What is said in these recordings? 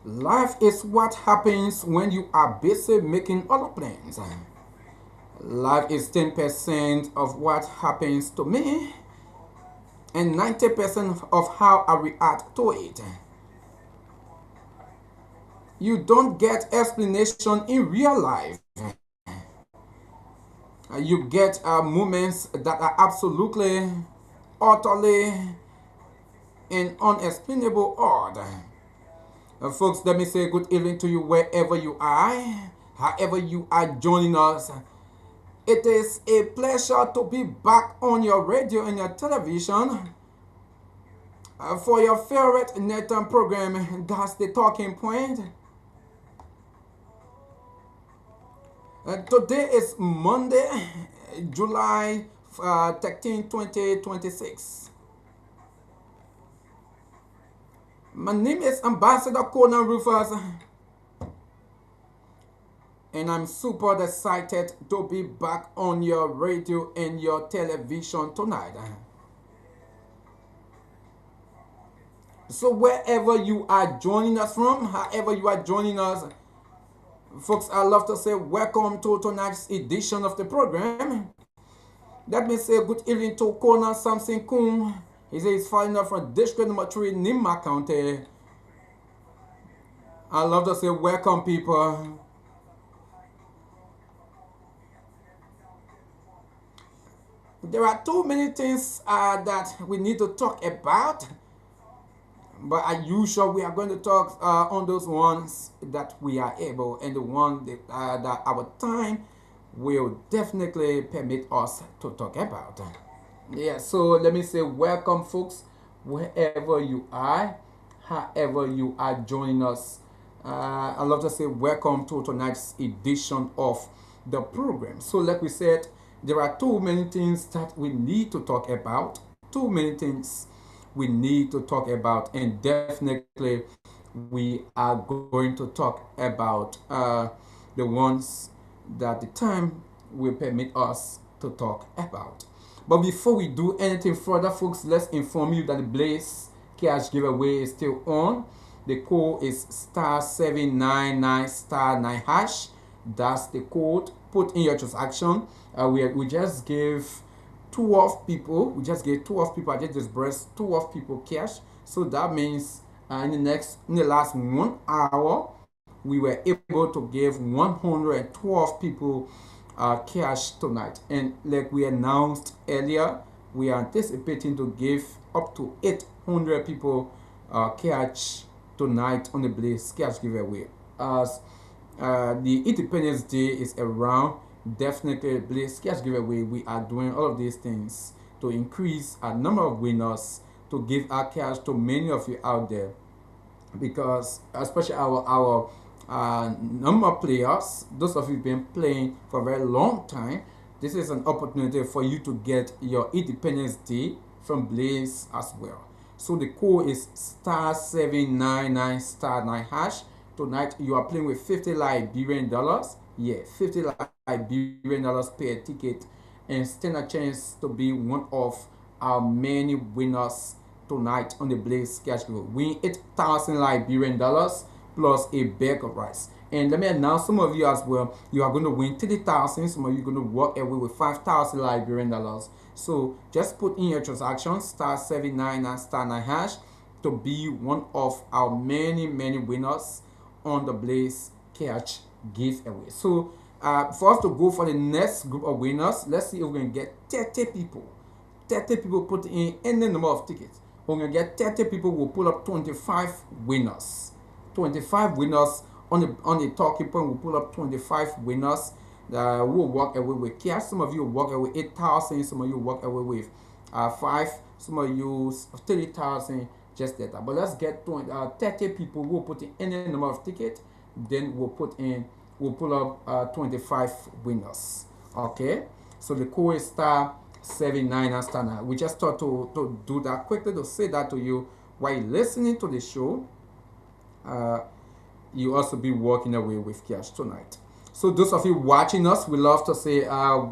Life is what happens when you are busy making other plans. Life is 10% of what happens to me and 90% of how I react to it. You don't get explanation in real life. You get moments that are absolutely, utterly, and unexplainable odd. Folks, let me say good evening to you wherever you are, however you are joining us. It is a pleasure to be back on your radio and your television for your favorite nighttime program. That's the talking point. Today is Monday, July 13, 2026. My name is Ambassador KONAH RUFUS, and I'm super excited to be back on your radio and your television tonight. So wherever you are joining us from, however you are joining us, folks, I love to say welcome to tonight's edition of the program. Let me say good evening to KONAH Samson Kun. He says he's following up from District Number 3, Nima County. I love to say welcome, people. There are too many things that we need to talk about, but as usual, we are going to talk on those ones that we are able, and the one that our time will definitely permit us to talk about. Yeah, so let me say welcome, folks, wherever you are, however you are joining us. I'd love to say welcome to tonight's edition of the program. So, like we said, there are too many things that we need to talk about, too many things we need to talk about, and definitely we are going to talk about the ones that the time will permit us to talk about. But before we do anything further, folks, let's inform you that the Blaze cash giveaway is still on. The code is star 799 star 9 hash. That's the code. Put in your transaction. We just gave 12 people. We just gave 12 people. I just disbursed 12 people cash. So that means in the last 1 hour, we were able to give 112 people cash tonight. And like we announced earlier, we are anticipating to give up to 800 people cash tonight on the Blaze cash giveaway. As the Independence Day is around, definitely Blaze cash giveaway, we are doing all of these things to increase our number of winners, to give our cash to many of you out there, because especially our number players, those of you been playing for a very long time, this is an opportunity for you to get your Independence Day from Blaze as well. So the code is star 799 star 9 hash. Tonight you are playing with 50 Liberian dollars. Yeah, 50 Liberian dollars per ticket, and stand a chance to be one of our many winners tonight on the Blaze cash giveaway. Win 8,000 Liberian dollars plus a bag of rice. And let me announce some of you as well. You are going to win 30,000. Some of you are going to walk away with 5,000 Liberian dollars. So just put in your transaction star 799 star 9 hash to be one of our many winners on the Blaze cash giveaway. So for us to go for the next group of winners, let's see if we can get 30 people. 30 people put in any number of tickets. We're going to get 30 people. We'll pull up 25 winners. 25 winners on the talking point. We'll pull up 25 winners. We'll walk away with cash. Some of you will walk away with 8,000. Some of you will walk away with 5. Some of you 30,000. Just that. But let's get 30 people. We'll put in any number of tickets. Then we'll pull up 25 winners. Okay. So the code is star 799 star 9. We just thought to do that quickly, to say that to you while listening to the show. You also be walking away with cash tonight. So those of you watching us, we love to say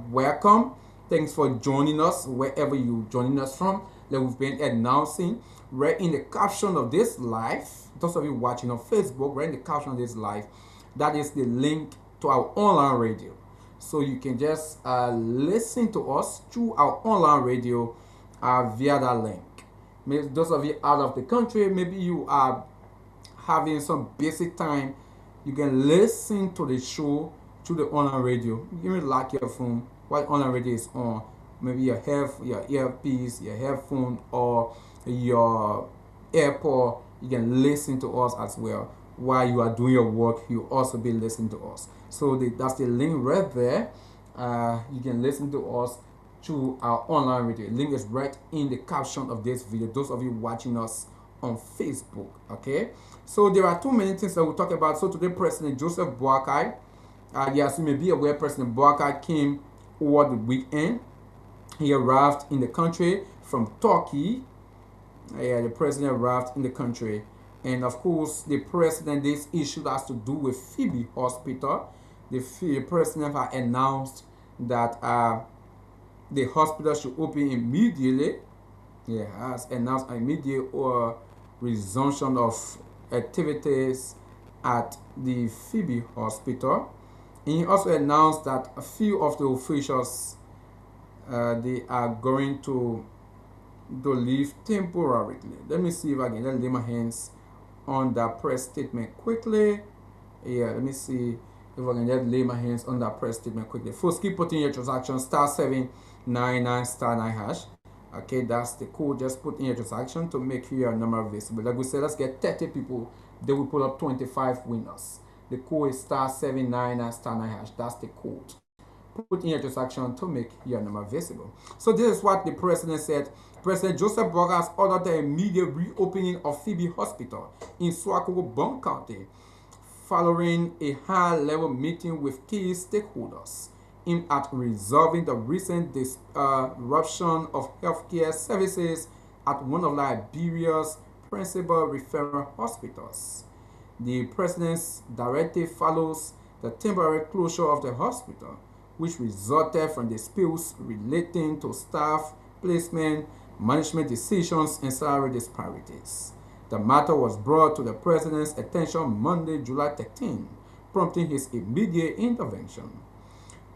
welcome. Thanks for joining us wherever you joining us from. Like we've been announcing right in the caption of this live. Those of you watching on Facebook, right in the caption of this live, that is the link to our online radio. So you can just listen to us through our online radio via that link. Maybe those of you out of the country, maybe you are having some basic time, you can listen to the show through the online radio. You can lock your phone while online radio is on. Maybe your earpiece, your headphone, or your AirPod. You can listen to us as well while you are doing your work. You also be listening to us. So that's the link right there. You can listen to us through our online radio. Link is right in the caption of this video. Those of you watching us on Facebook, okay? So there are too many things that we'll talk about. So today, President Joseph Boakai, yes, you may be aware, President Boakai came over the weekend. He arrived in the country from Turkey. The president arrived in the country. And of course, the president, this issue has to do with Phoebe Hospital. The president has announced that the hospital should open immediately. He has announced immediate resumption of activities at the Phoebe Hospital. And he also announced that a few of the officials they are going to leave temporarily. Let me see if I can lay my hands on that press statement quickly. Yeah, let me see if I can just lay my hands on that press statement quickly. First, keep putting your transaction star 799 star 9 hash. Okay, that's the code. Just put in your transaction to make your number visible. Like we said, let's get 30 people. Then we pull up 25 winners. The code is star 799 star 9 hash. That's the code. put in your action to make your number visible. So this is what the president said. President Joseph Boakai has ordered the immediate reopening of Phoebe Hospital in Swakopmund County following a high-level meeting with key stakeholders aimed at resolving the recent disruption of healthcare services at one of Liberia's principal referral hospitals. The president's directive follows the temporary closure of the hospital, which resulted from disputes relating to staff placement, management decisions, and salary disparities. The matter was brought to the president's attention Monday, July 13, prompting his immediate intervention.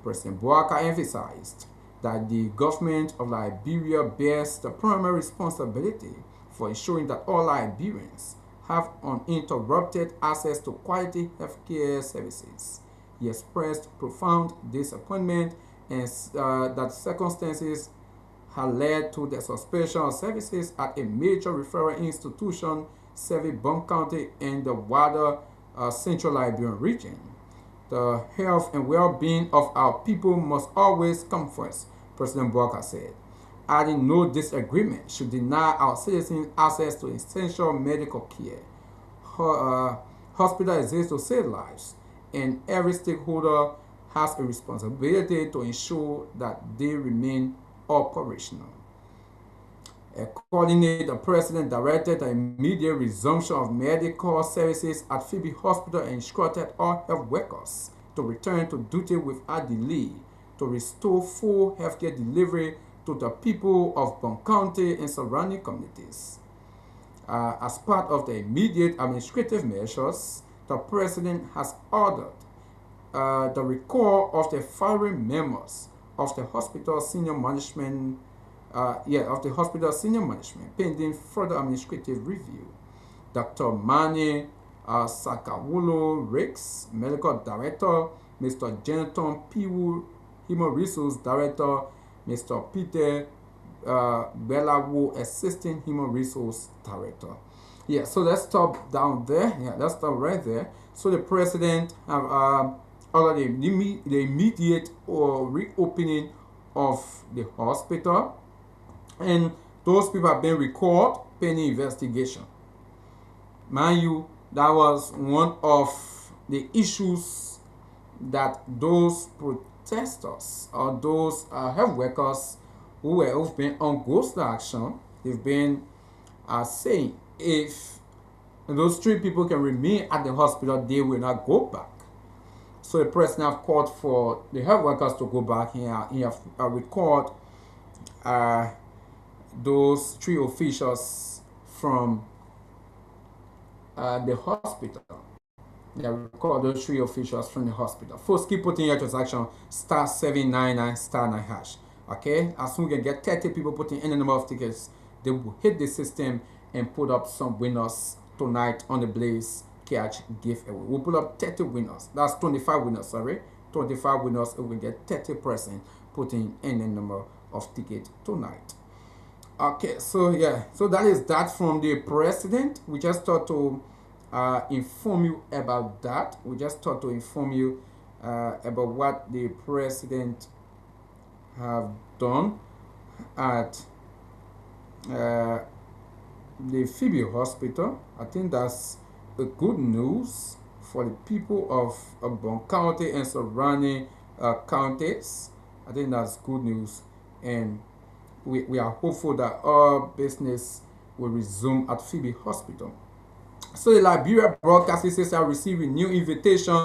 President Boakai emphasized that the government of Liberia bears the primary responsibility for ensuring that all Liberians have uninterrupted access to quality healthcare services. He expressed profound disappointment and that circumstances had led to the suspension of services at a major referral institution serving Bond County and the wider Central Liberian region. The health and well-being of our people must always come first, President Boakai said, adding no disagreement should deny our citizens access to essential medical care. Hospital exists to save lives, and every stakeholder has a responsibility to ensure that they remain operational. Accordingly, the president directed the immediate resumption of medical services at Phoebe Hospital and instructed all health workers to return to duty without delay to restore full healthcare delivery to the people of Bond County and surrounding communities. As part of the immediate administrative measures, the president has ordered the recall of the following members of the hospital senior management, pending further administrative review. Dr. Mani Sakawulo Ricks, Medical Director, Mr. Jonathan Piwu, Human Resource Director, Mr. Peter Belawo, Assistant Human Resource Director. Yeah, so let's stop down there. Yeah, let's stop right there. So the president have already the immediate reopening of the hospital, and those people have been recalled pending investigation. Mind you, that was one of the issues that those protesters or those health workers who've been on ghost action, they've been saying if those 3 people can remain at the hospital, they will not go back. So the president have called for the health workers to go back here. He have recalled those 3 officials from the hospital. They recalled those 3 officials from the hospital. First, keep putting your transaction *799 *9#. Okay, as soon as we can get 30 people putting any number of tickets, they will hit the system and put up some winners tonight on the Blaze Catch giveaway. We'll put up 30 winners. That's 25 winners, sorry. 25 winners, and we get 30% putting any number of tickets tonight. Okay, so yeah, so that is that from the president. We just thought to inform you about that. We just thought to inform you about what the president have done at the Phoebe Hospital. I think that's a good news for the people of Bond County and surrounding counties. I think that's good news, and we are hopeful that all business will resume at Phoebe Hospital. So the Liberia Broadcasting System received a new invitation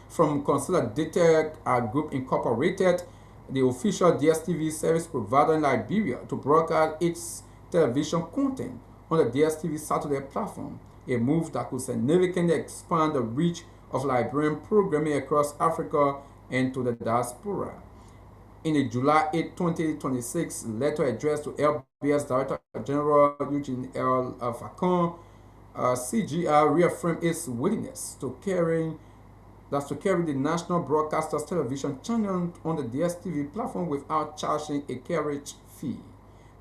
from Consolidated Group Incorporated, the official DSTV service provider in Liberia, to broadcast its television content on the DSTV Saturday platform, a move that could significantly expand the reach of Liberian programming across Africa and to the diaspora. In a July 8, 2026 letter addressed to LBS Director General Eugene L. Facon, CGI reaffirmed its willingness to carry the national broadcaster's television channel on the DSTV platform without charging a carriage fee.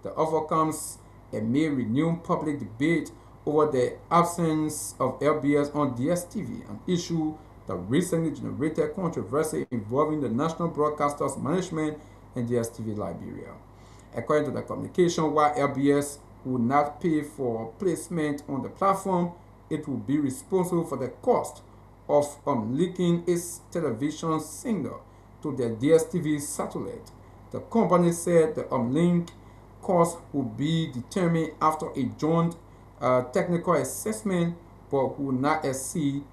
The offer comes amid renewed public debate over the absence of LBS on DSTV, an issue the recently generated controversy involving the national broadcaster's management and DSTV Liberia. According to the communication, while LBS would not pay for placement on the platform, it will be responsible for the cost of linking its television signal to the DSTV satellite. The company said the link cost will be determined after a joint technical assessment, but will not exceed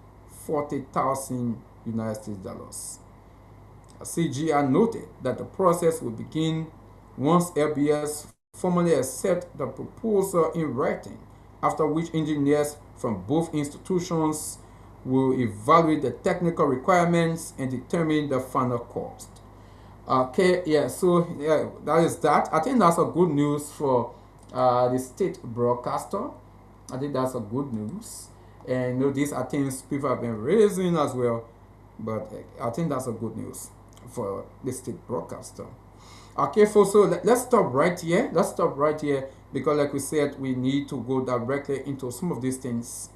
40,000 United States dollars. CGI noted that the process will begin once LBS formally accepts the proposal in writing, after which engineers from both institutions will evaluate the technical requirements and determine the final cost. Okay, yeah, so yeah, that is that. I think that's a good news for the state broadcaster. I think that's a good news. And you know, these are things people have been raising as well, but I think that's a good news for the state broadcaster. Okay, folks, so let's stop right here. Let's stop right here because, like we said, we need to go directly into some of these things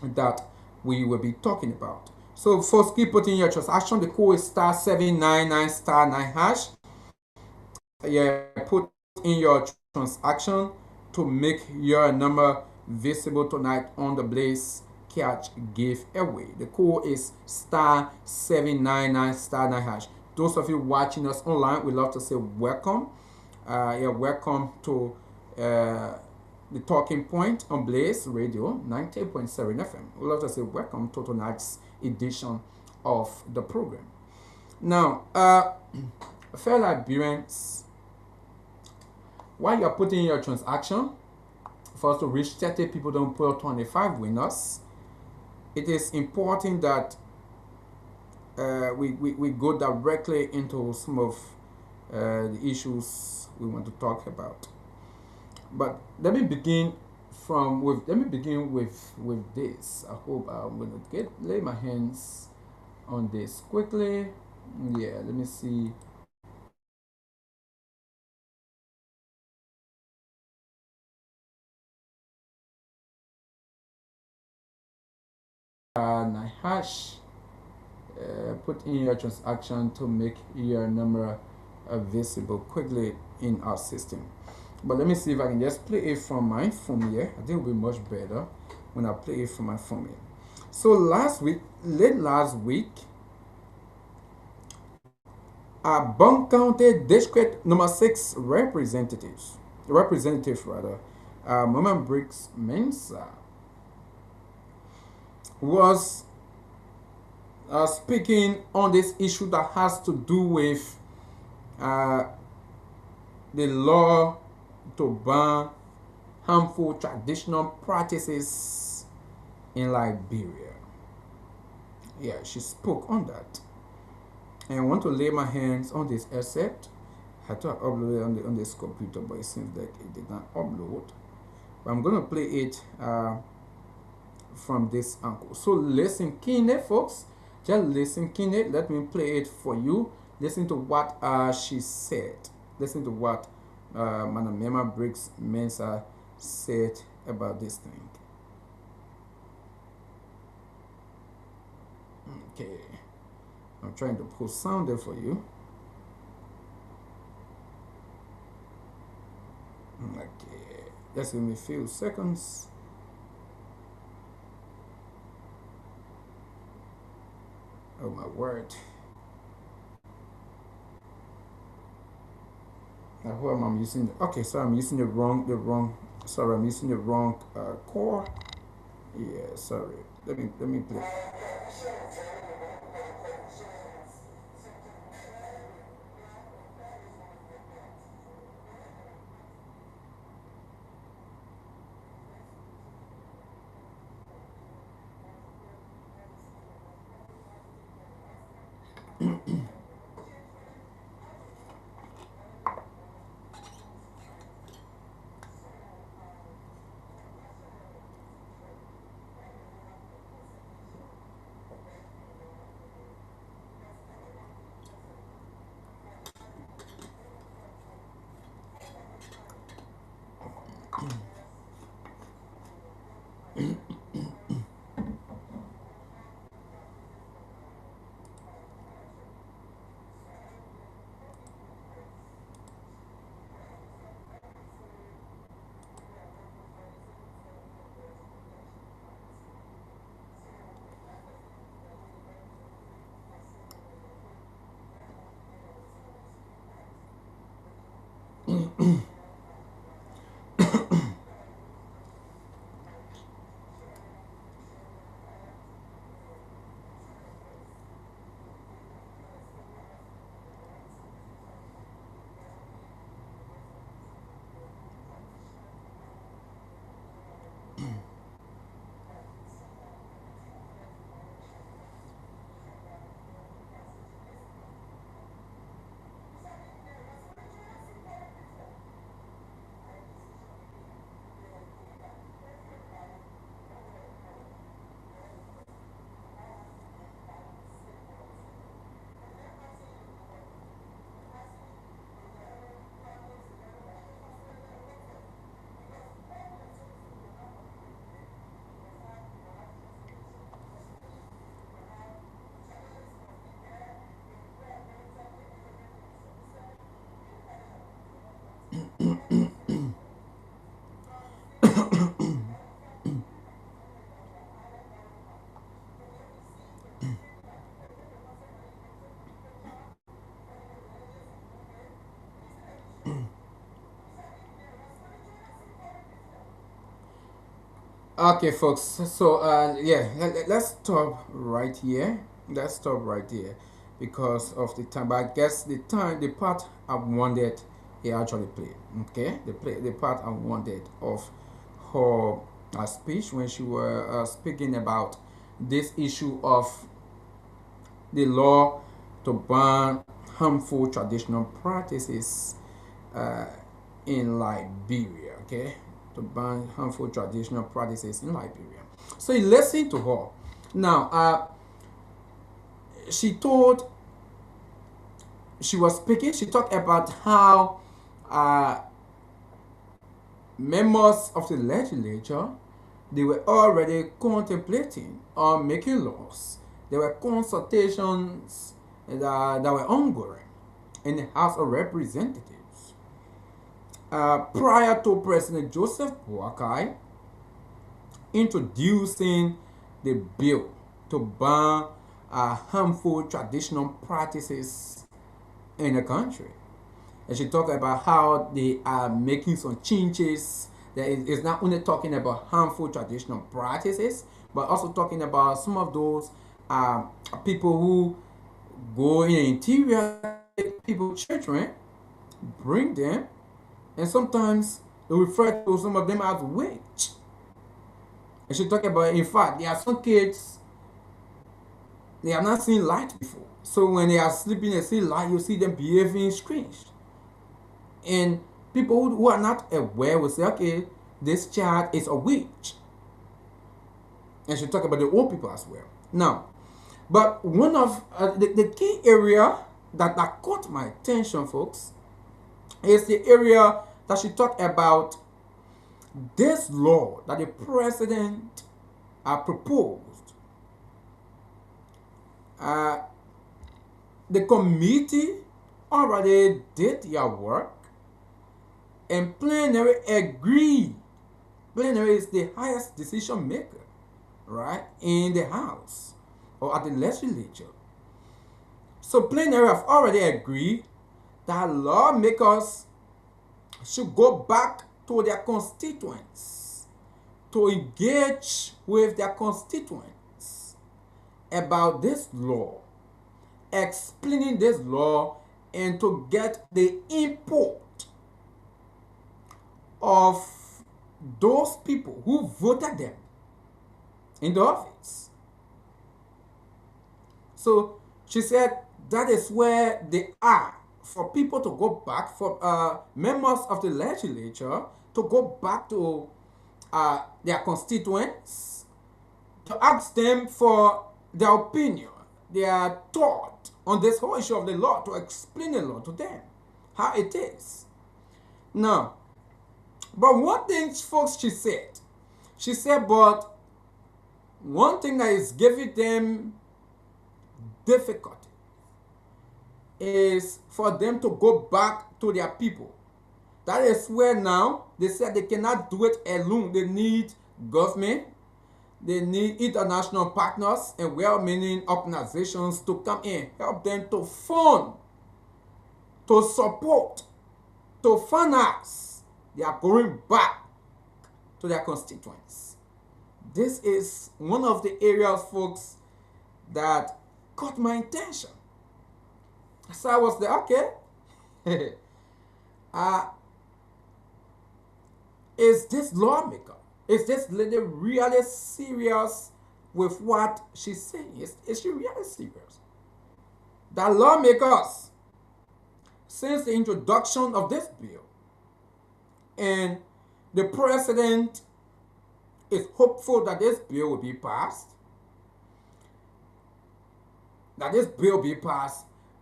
that we will be talking about. So, first, keep putting your transaction. The code is star 799 star 9 hash. Yeah, put in your transaction to make your number visible tonight on the Blaze Catch giveaway. The code is star 799 star 9 hash. Those of you watching us online, we love to say welcome. Yeah, welcome to the Talking Point on Blaze Radio 90.7 FM. We love to say welcome to tonight's edition of the program. Now, fellow Liberians, while you're putting in your transaction, for us to reach 30 people, don't put 25 winners. It is important that we go directly into some of the issues we want to talk about. But let me begin with this. I hope I'm going to lay my hands on this quickly. Yeah, let me see. Nine hash. Put in your transaction to make your number visible quickly in our system. But let me see if I can just play it from my phone here. I think it will be much better when I play it from my phone here. So late last week, Bunk County District number 6 representative, Mama Briggs Mensa, was speaking on this issue that has to do with the law to ban harmful traditional practices in Liberia. Yeah, she spoke on that. And I want to lay my hands on this asset. I had to upload it on this computer, but it seems like it did not upload. But I'm going to play it from this angle. So listen keenly, folks. Just listen keenly. Let me play it for you. Listen to what she said. Listen to what Mama Briggs Mensa said about this thing. Okay. I'm trying to put sound there for you. Okay. Just give me a few seconds. Oh my word. Now who am I using? Okay, so I'm using the wrong core. Yeah, sorry. Let me play. Okay, folks. So, yeah, let's stop right here. Let's stop right here because of the time. But I guess the part I wanted, he actually played. Okay, the part I wanted of her speech when she were speaking about this issue of the law to ban harmful traditional practices uh, in Liberia. Okay, to ban harmful traditional practices in Liberia. So he listened to her. Now, she told, she was speaking. She talked about how uh, members of the legislature, they were already contemplating or making laws. There were consultations that were ongoing in the House of Representatives prior to President Joseph Boakai introducing the bill to ban harmful traditional practices in the country. And she talked about how they are making some changes. That is not only talking about harmful traditional practices, but also talking about some of those people who go in the interior, people, children, bring them, and sometimes they refer to some of them as witch. And she talked about, in fact, there are some kids, they have not seen light before. So when they are sleeping and see light, you see them behaving strange. And people who are not aware will say, okay, this child is a witch. And she talked about the old people as well. Now, but one of the key area that caught my attention, folks, is the area that she talked about this law that the president proposed. Uh, the committee already did their work, and plenary agreed. Plenary is the highest decision maker, right, in the House or at the legislature. So plenary have already agreed that lawmakers should go back to their constituents to engage with their constituents about this law, explaining this law, and to get the input of those people who voted them in the office. So she said that is where they are, for people to go back, for members of the legislature to go back to their constituents, to ask them for their opinion, their thought on this whole issue of the law, to explain the law to them, how it is. Now, but one thing, folks, she said, but one thing that is giving them difficulty is for them to go back to their people. That is where now they said they cannot do it alone. They need government, they need international partners and well-meaning organizations to come in, help them to fund, to support, to finance. They are going back to their constituents. This is one of the areas, folks, that caught my attention. So I was there, okay. Is this lawmaker, is this lady really serious with what she's saying? Is she really serious? The lawmakers, since the introduction of this bill, and the president is hopeful that this bill will be passed,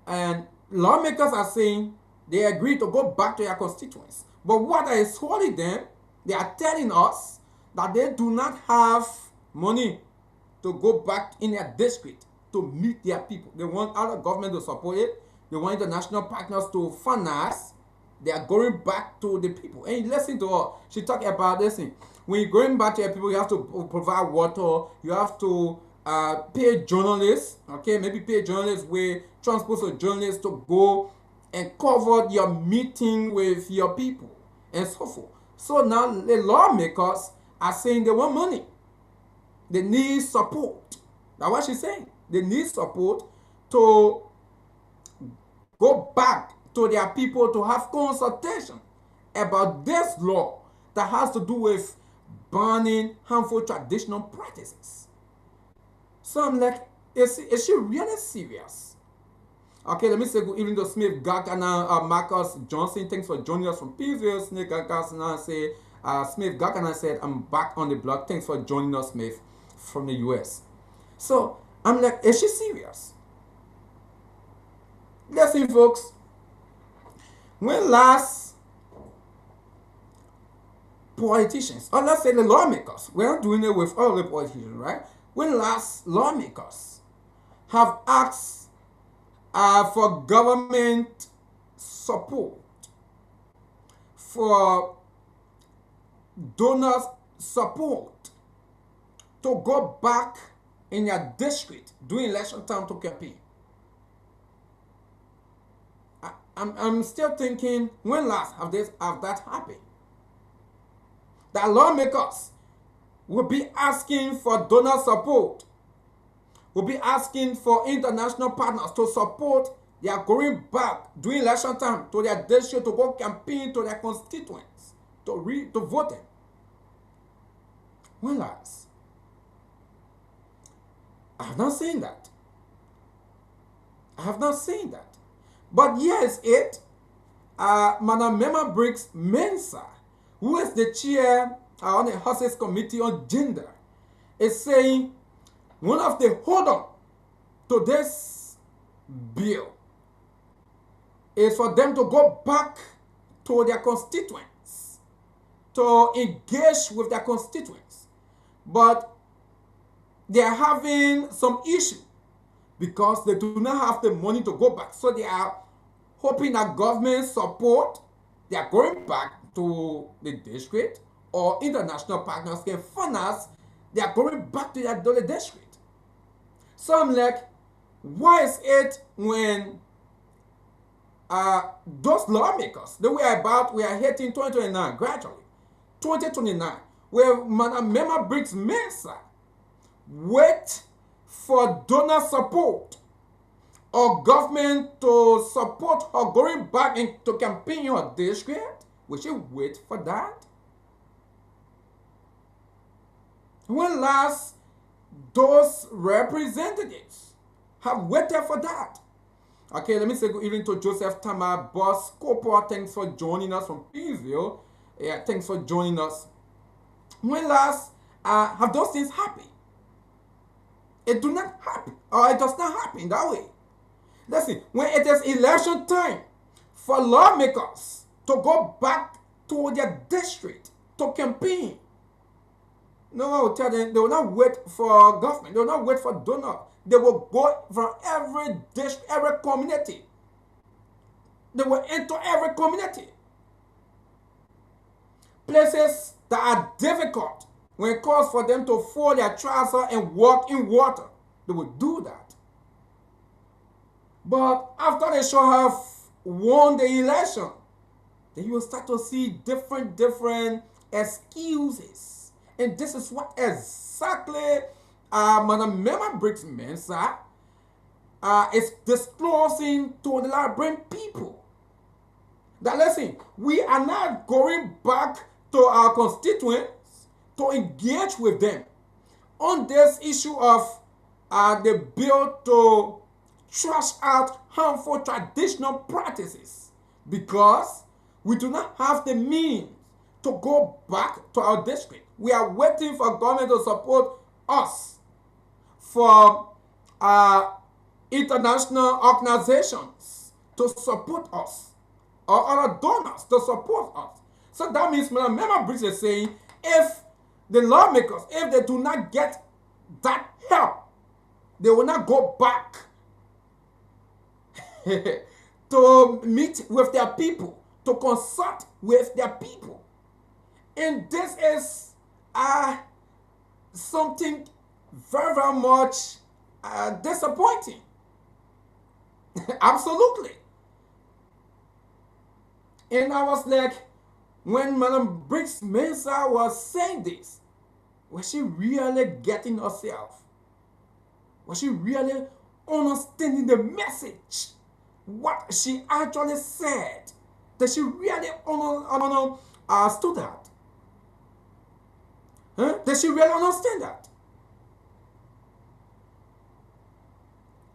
and lawmakers are saying they agree to go back to their constituents. But what is holding them, they are telling us that they do not have money to go back in their district to meet their people. They want other government to support it. They want international partners to finance They are going back to the people. And listen to her. She talked about this thing. When you're going back to your people, you have to provide water. You have to pay journalists. Okay, maybe pay journalists with transport for journalists to go and cover your meeting with your people and so forth. So now the lawmakers are saying they want money. They need support. That's what she's saying. They need support to go back to their people to have consultation about this law that has to do with banning harmful traditional practices. So I'm like, is she really serious? Okay, let me say good evening to Smith Gagana, Marcus Johnson. Thanks for joining us from Peaceville. Smith Gagana say, Smith Gagana said, I'm back on the block. Thanks for joining us, Smith, from the US. So I'm like, is she serious? Listen, folks. When last politicians, or let's say the lawmakers, we're not doing it with all the politicians, right? When last lawmakers have asked for government support, for donors support to go back in your district during election time to campaign. I'm still thinking, when last have that happened? That lawmakers will be asking for donor support, will be asking for international partners to support. They are going back during election time to their district to go campaign to their constituents to vote them. When last? I have not seen that. I have not seen that. But yes, Madam Mema Briggs Mensa, who is the chair on the House's Committee on Gender, is saying one of the hold on to this bill is for them to go back to their constituents, to engage with their constituents. But they are having some issue because they do not have the money to go back. So they are hoping that government support, they are going back to the district, or international partners can fund us, they are going back to their district. So I'm like, why is it when those lawmakers, we are hitting 2029 gradually, 2029, where Madam Mema Briggs Mensa wait for donor support or government to support her going back into campaign her district? Will she wait for that? When last those representatives have waited for that? Okay, let me say good evening to Joseph Tamar, Boss Cooper. Thanks for joining us from Peaceville. Yeah, thanks for joining us. When last have those things happened? It do not happen, or it does not happen that way. Listen, when it is election time for lawmakers to go back to their district to campaign, no one will tell them, they will not wait for government, they will not wait for donors. They will go from every district, every community. They will enter every community. Places that are difficult, when it calls for them to fold their trousers and walk in water, they will do that. But after they shall have won the election, then you will start to see different excuses. And this is what exactly Madam Mema Briggs Mensa is disclosing to the Liberian people. That listen, we are not going back to our constituents to engage with them on this issue of the bill to trash out harmful traditional practices, because we do not have the means to go back to our district. We are waiting for government to support us, for international organizations to support us, or other donors to support us. So that means Madam Mema Briggs is saying, if the lawmakers, if they do not get that help, they will not go back to meet with their people to consult with their people. And this is something very, very much disappointing. Absolutely. And I was like, when Madam Briggs Mensah was saying this, was she really getting herself? Was she really understanding the message? What she actually said? Did she really understood that? Huh? Did she really understand that?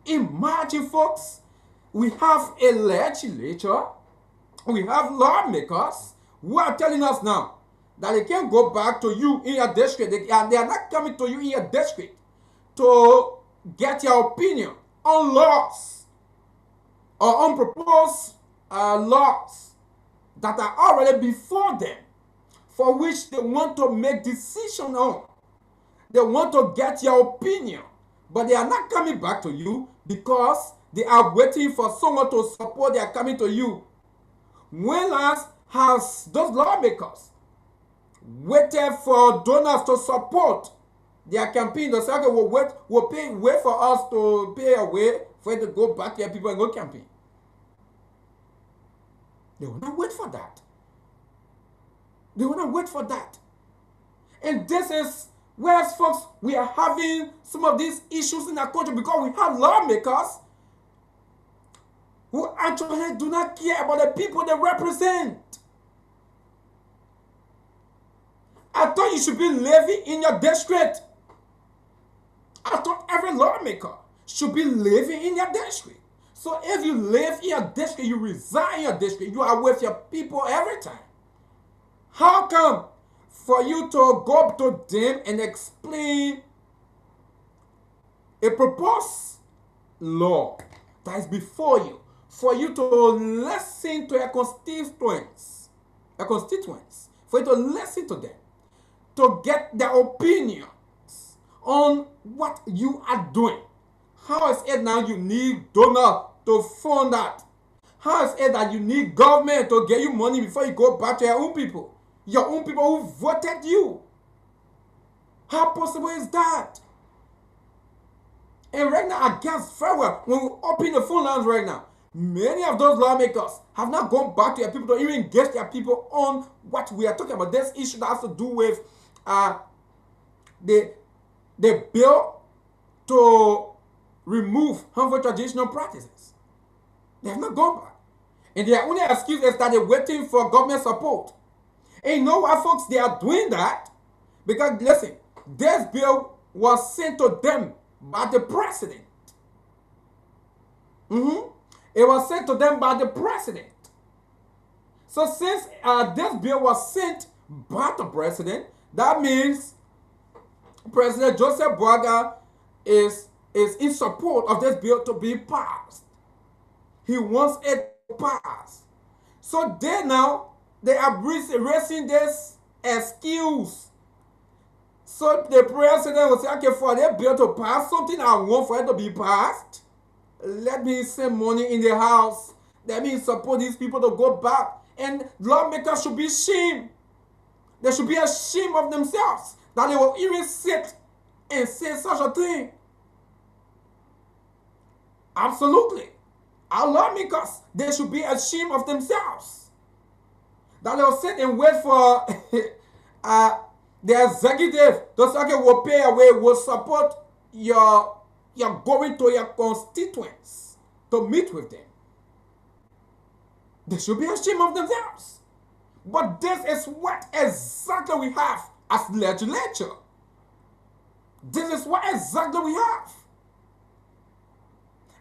Imagine, folks, we have a legislature, we have lawmakers who are telling us now that they can't go back to you in your district. They are not coming to you in your district to get your opinion on laws or on proposed laws that are already before them, for which they want to make decision on. They want to get your opinion, but they are not coming back to you because they are waiting for someone to support. They are coming to you. Whereas has those lawmakers waited for donors to support their campaign? They say, okay, wait for us to pay a way for it to go back to your people and go campaign. They will not wait for that. They will not wait for that. And this is where, folks, we are having some of these issues in our country, because we have lawmakers who actually do not care about the people they represent. I thought you should be living in your district. I thought every lawmaker should be living in your district. So if you live in your district, you reside in your district, you are with your people every time. How come for you to go up to them and explain a proposed law that is before you, for you to listen to your constituents, for you to listen to them, to get their opinions on what you are doing? How is it now you need donors to fund that? How is it that you need government to get you money before you go back to your own people? Your own people who voted you. How possible is that? And right now, I guess very well, when we open the phone lines right now, many of those lawmakers have not gone back to their people to even engage their people on what we are talking about. This issue that has to do with the bill to remove harmful traditional practices. They have not gone back. And their only excuse is that they're waiting for government support. And you know what, folks? They are doing that because, listen, this bill was sent to them by the president. It was sent to them by the president. So since this bill was sent by the president, that means President Joseph Boaga is in support of this bill to be passed. He wants it to pass. So they are raising this excuse. So the president will say, okay, for the bill to pass, something I want for it to be passed, let me send money in the house. Let me support these people to go back. And lawmakers should be ashamed. They should be ashamed of themselves that they will even sit and say such a thing. Absolutely. Our lawmakers, they should be ashamed of themselves. That they will sit and wait for the executive to say, okay, we'll pay away, we'll support your going to your constituents to meet with them. They should be ashamed of themselves. But this is what exactly we have as legislature. This is what exactly we have.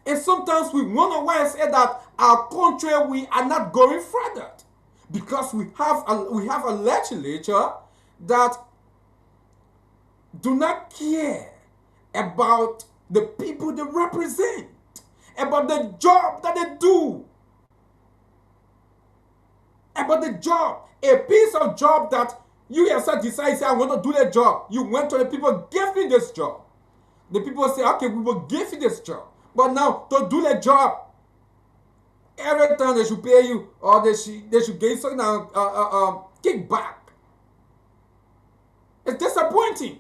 And sometimes we wonder why I say that our country, we are not going further. Because we have a legislature that do not care about the people they represent, about the job that they do, about the job, a piece of job that you yourself decide, say, I want to do the job. You went to the people, give me this job. The people say, okay, we will give you this job. But now, to do the job, Every time they should pay you, or they should give some kickback. It's disappointing.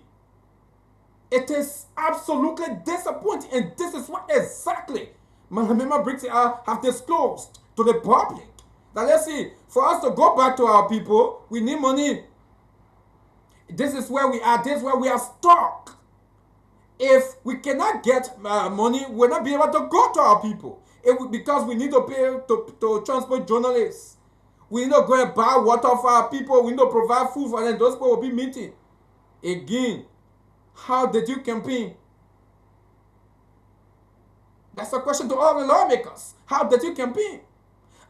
It is absolutely disappointing, and this is what exactly Manamema Bricks have disclosed to the public. That let's see, for us to go back to our people, we need money. This is where we are. This is where we are stuck. If we cannot get money, we'll not be able to go to our people. Because we need to pay to transport journalists. We need to go and buy water for our people. We need to provide food for them. Those people will be meeting. Again, how did you campaign? That's a question to all the lawmakers. How did you campaign?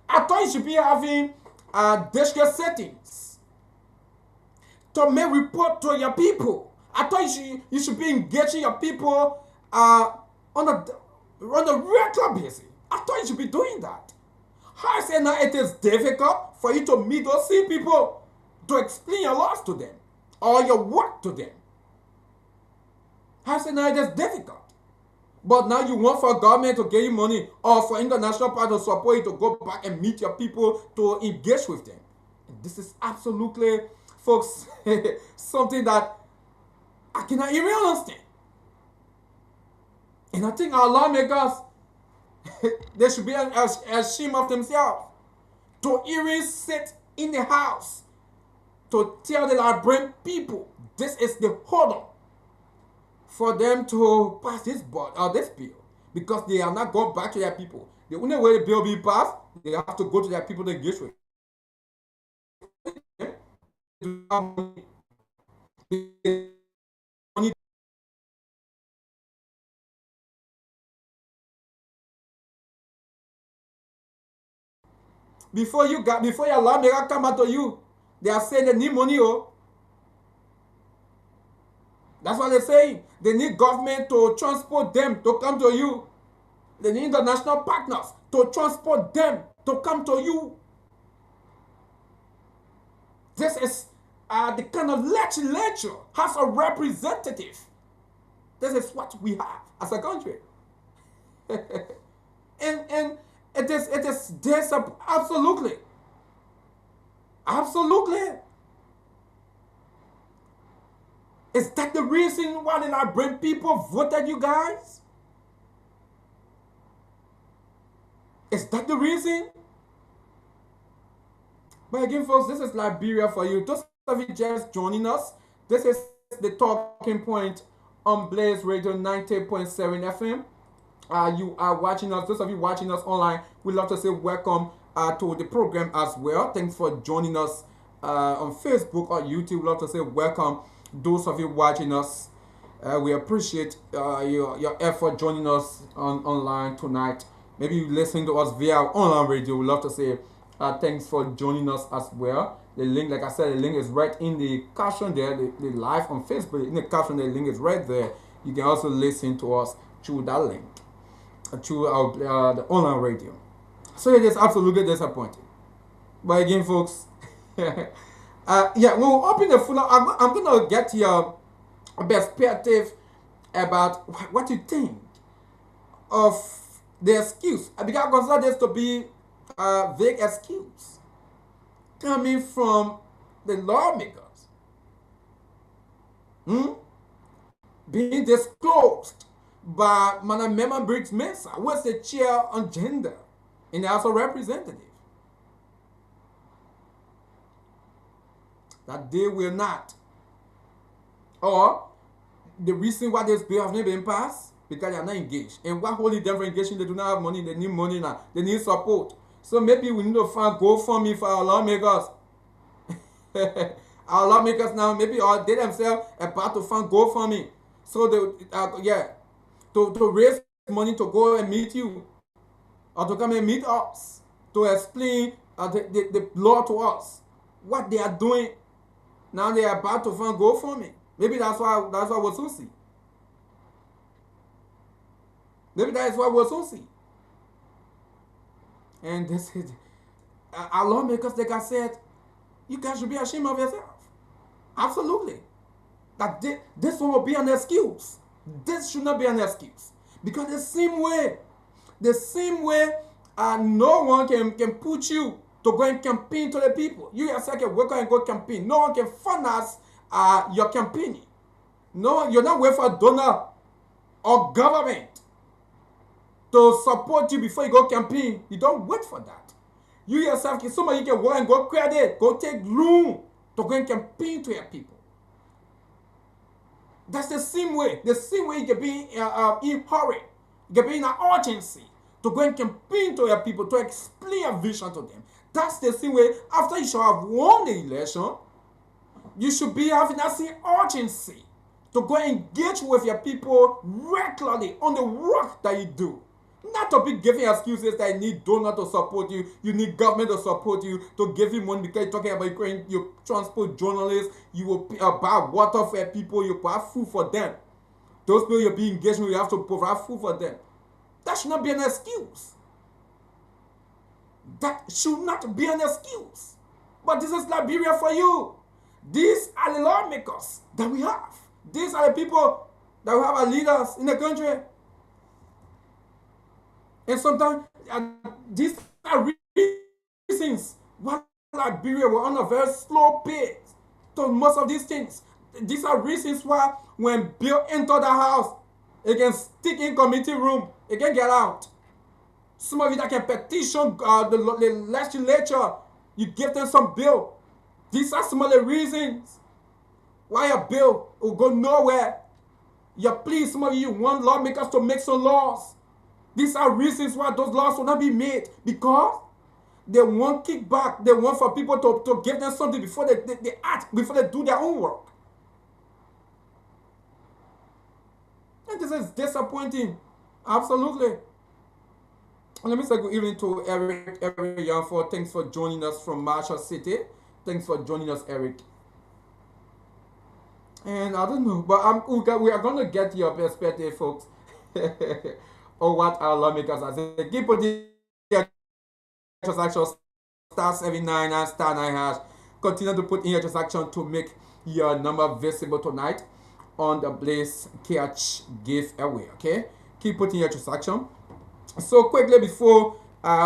I thought you should be having district settings to make report to your people. I thought you should be engaging your people on a regular basis. I thought you should be doing that. How I say now it is difficult for you to meet those same people to explain your laws to them or your work to them. How I say now it is difficult. But now you want for government to give you money or for international partners to support you to go back and meet your people to engage with them. And this is absolutely, folks, something that I cannot even understand. And I think our lawmakers, they should be ashamed of themselves to even sit in the house to tell the Liberian people this is the hurdle for them to pass this bill, because they are not going back to their people. The only way the bill be passed, they have to go to their people to engage with. Before your lawmaker come out to you, they are saying they need money. Oh, that's what they're saying. They need government to transport them to come to you. They need international partners to transport them to come to you. This is the kind of legislature has a representative. This is what we have as a country. and it is this absolutely. Is that the reason why the Liberian people voted you guys? Is that the reason? But again, folks, this is Liberia for you. Those of you just joining us, this is the talking point on Blaze Radio 90.7 FM. You are watching us. Those of you watching us online, we'd love to say welcome to the program as well. Thanks for joining us on Facebook or YouTube. We'd love to say welcome. Those of you watching us, we appreciate your effort joining us online tonight. Maybe you listening to us via online radio. We'd love to say thanks for joining us as well. The link, like I said, the link is right in the caption there. The live on Facebook, in the caption, the link is right there. You can also listen to us through that link, through the online radio. So it is absolutely disappointing. But again, folks, yeah, when we open the full, I'm going to get your perspective about what you think of the excuse. Because I consider this to be a vague excuse coming from the lawmakers. Being disclosed by Manamema Briggs Mensah, who is the chair on gender in the House of Representatives. That they will not. Or the reason why this bill has not been passed, because they are not engaged. And what holding them for engaging? They do not have money. They need money now. They need support. So maybe we need to find GoFundMe for our lawmakers. Our lawmakers now, maybe or they themselves about to find GoFundMe. So they, to raise money to go and meet you, or to come and meet us, to explain the law to us, what they are doing. Now they are about to find GoFundMe. Maybe that's why we're so see. Maybe that is why we're so see. And this is our lawmakers, like I said, you guys should be ashamed of yourself. Absolutely. That this one will be an excuse. This should not be an excuse. Because the same way And no one can put you to go and campaign to the people. You yourself can work and go campaign. No one can finance your campaigning. No, you're not waiting for a donor or government to support you before you go campaign. You don't wait for that. You yourself, somebody can go and go credit, go take loan to go and campaign to your people. That's the same way. The same way you can be in hurry. You can be in an urgency to go and campaign to your people, to explain a vision to them. That's the same way. After you should have won the election, you should be having that same urgency to go and engage with your people regularly on the work that you do. Not to be giving excuses that you need donor to support you, you need government to support you, to give you money because you're talking about you transport journalists, you will buy water for people, you buy food for them. Those people you're being engaged with, you have to provide food for them. That should not be an excuse. That should not be an excuse. But this is Liberia for you. These are the lawmakers that we have. These are the people that we have as leaders in the country. And sometimes these are reasons why Liberia were on a very slow pace to most of these things. These are reasons why when bill enter the house, it can stick in committee room, it can get out. Some of you that can petition the legislature, you give them some bill. These are some of the reasons why a bill will go nowhere. You please, some of you want lawmakers to make some laws. These are reasons why those laws will not be made, because they want kickback. They want for people to give them something before they act, before they do their own work. And this is disappointing. Absolutely. Let me say good evening to Eric Young. Thanks for joining us from Marshall City. Thanks for joining us, Eric. And I don't know, but we are going to get your perspective, folks, on what our lawmakers are saying. Keep putting your transaction *799 and *9#. Continue to put in your transaction to make your number visible tonight on the Blaze Catch giveaway. Okay, keep putting your transaction. So quickly before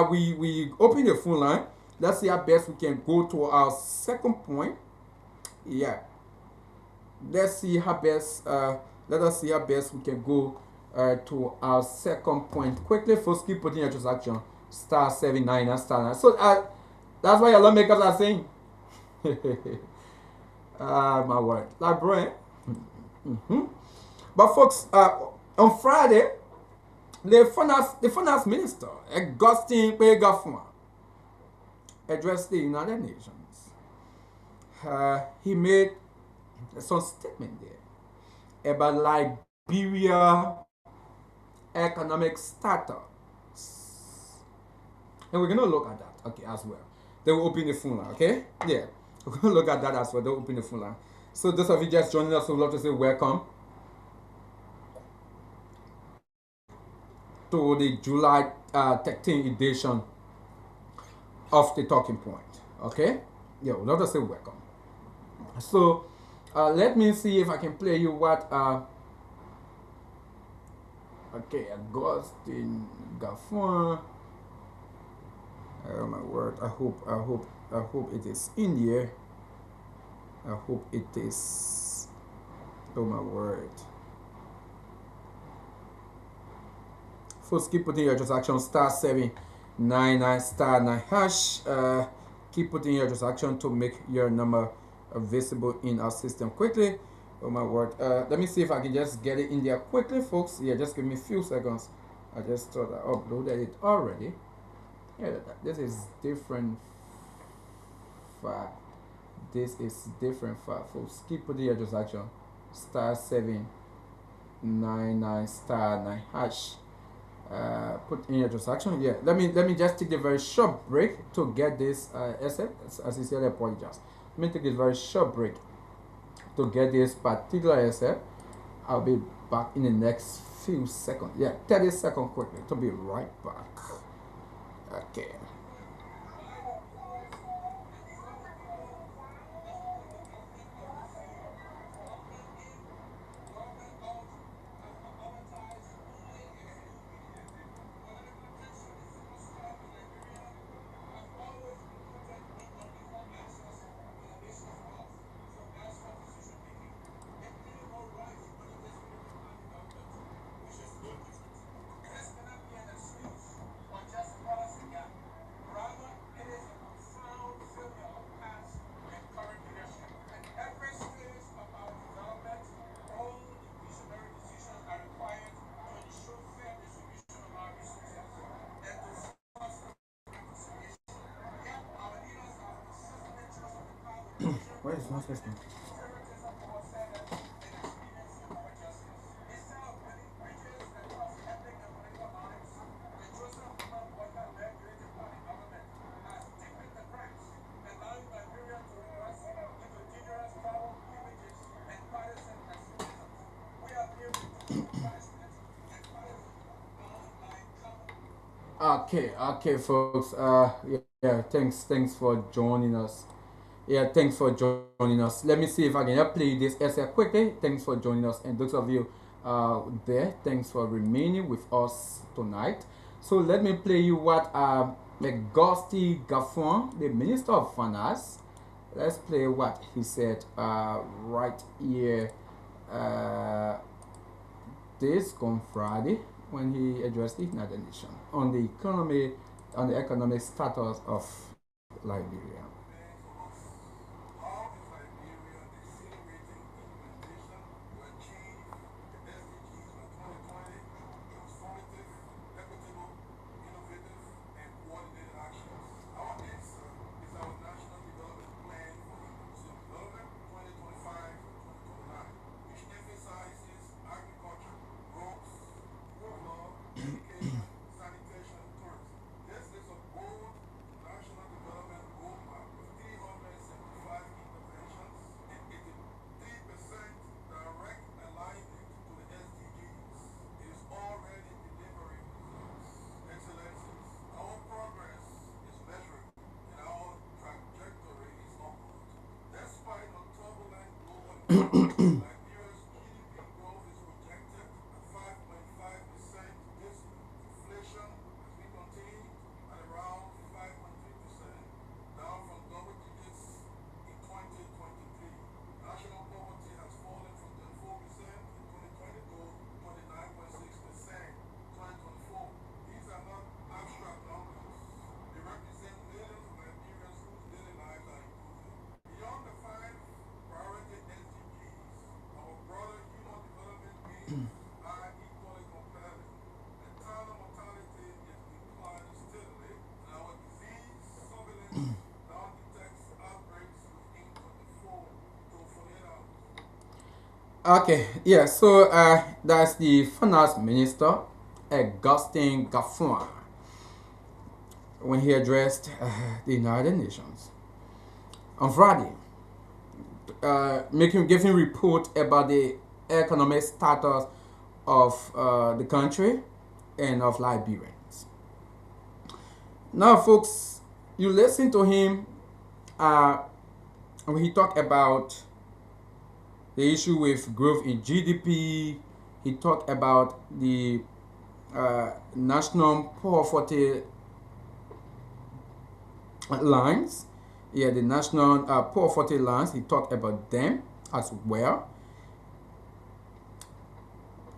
we open the phone line, let's see how best we can go to our second point. Yeah, let's see how best. Let us see how best we can go to our second point quickly. First, keep putting your transaction *799 and *9. So that's why your lawmakers are saying, my word, like bro. But folks, on Friday, the finance minister, Augustine Pegafuma, addressed the United Nations. He made some statement there about Liberia economic status. And we're going to look at that, okay, as well. They will open the phone line, okay? Yeah, we're going to look at that as well. They'll open the phone line. So those of you just joining us, we'd love to say welcome to the July 13th edition of the Talking Point. Okay? Yeah, we'd love to say welcome. So let me see if I can play you what okay, Augustine Gafon. Oh my word, I hope it is in here. I hope it is. Oh my word. First, keep putting your transaction *799 *9#. Keep putting your transaction to make your number visible in our system quickly. Oh my word. Let me see if I can just get it in there quickly, folks. Yeah, just give me a few seconds. I just thought I uploaded it already. Yeah, this is different file. This is different file, folks. Keep putting your transaction *799 *9#. Put in your transaction. Yeah, let me just take a very short break to get this asset. As you said, I apologize. Let me take a very short break to get this particular asset. I'll be back in the next few seconds. Yeah, 30 seconds quickly to be right back. Okay. Where is not listening? Okay, folks. Yeah, thanks for joining us. Yeah, thanks for joining us. Let me see if I can play this essay quickly. Thanks for joining us, and those of you there, thanks for remaining with us tonight. So let me play you what Ghosty Gaffon, the Minister of Finance, let's play what he said right here. Uh, this on Friday when he addressed the United Nations on the economic status of Liberia. Okay, yeah, so that's the finance minister, Augustin Gaffon, when he addressed the United Nations on Friday, giving report about the economic status of the country and of Liberians. Now, folks, you listen to him uh, when he talked about the issue with growth in GDP. He talked about the national poverty lines. Yeah, the national poverty lines. He talked about them as well.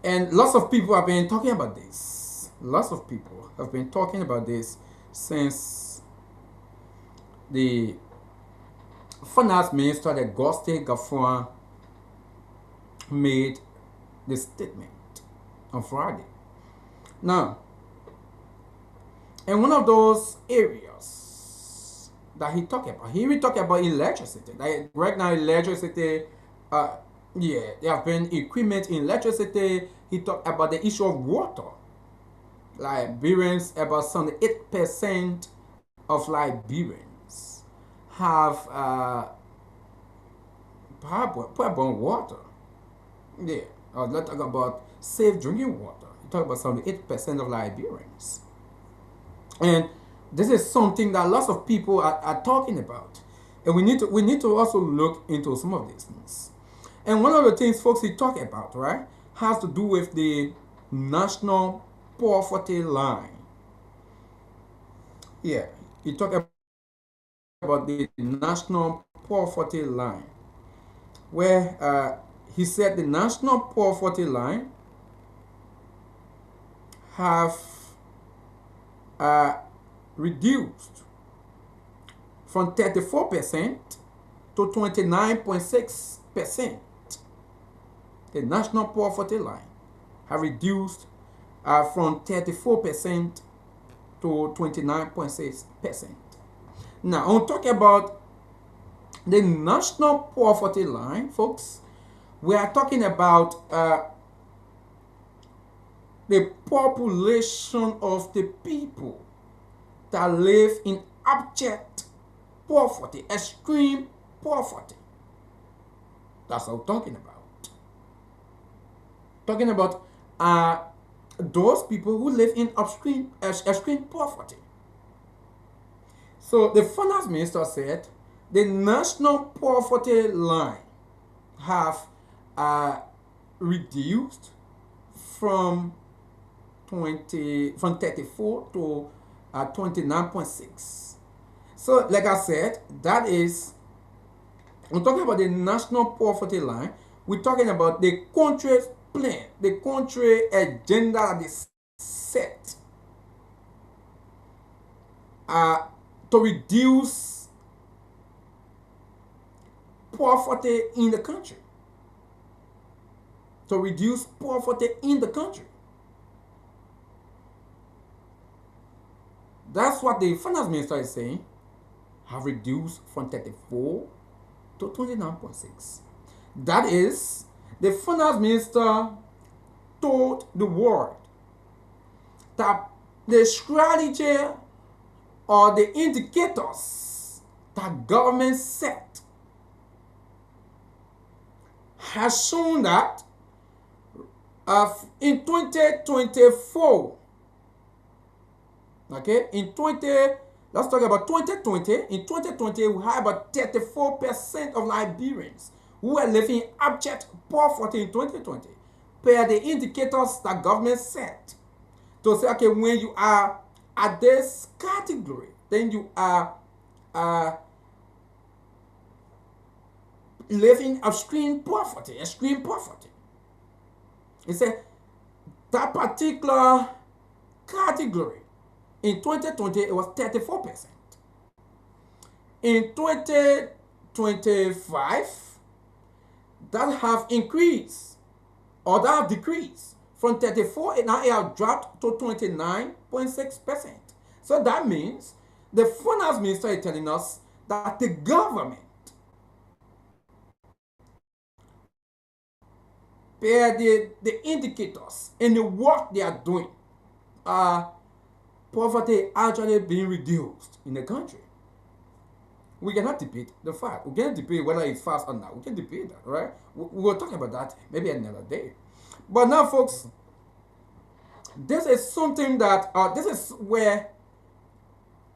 And lots of people have been talking about this. Lots of people have been talking about this since the finance minister, the Goste Gaffon, made the statement on Friday. Now, in one of those areas that he talked about, he will talk about electricity. Like right now, electricity, yeah, there have been equipment in electricity. He talked about the issue of water. Liberians, about 78% of Liberians have problem water. Yeah, let's talk about safe drinking water. You talk about 78% of Liberians. And this is something that lots of people are talking about. And we need to also look into some of these things. And one of the things folks he talk about, right, has to do with the national poverty line. Yeah, he talk about the national poverty line, where he said the national poverty line have reduced from 34% to 29.6%. The national poverty line have reduced from 34% to 29.6%. Now, I'm talking about The national poverty line, folks, we are talking about the population of the people that live in abject poverty, extreme poverty. That's what we're talking about. Talking about those people who live in extreme poverty. So the finance minister said the national poverty line have reduced from 34 to 29.6. So like I said, that is, we're talking about the national poverty line. We're talking about the country's plan, the country agenda that is set to reduce poverty in the country. To reduce poverty in the country. That's what the finance minister is saying. Have reduced from 34 to 29.6. That is, the finance minister told the world that the strategy or the indicators that government set has shown that in 2024, okay, let's talk about 2020. In 2020, we had about 34% of Liberians who were living in abject poverty in 2020, per the indicators that government set to say, okay, when you are at this category, then you are living extreme poverty, extreme poverty. He said that particular category in 2020 it was 34%. In 2025, that have increased or that have decreased from 34, and now it has dropped to 29.6%. So that means the finance minister is telling us that the government, per the indicators and the work they are doing, poverty actually being reduced in the country. We cannot debate the fact. We cannot debate whether it's fast or not. We can debate that, right? We will talk about that maybe another day. But now, folks, this is something that this is where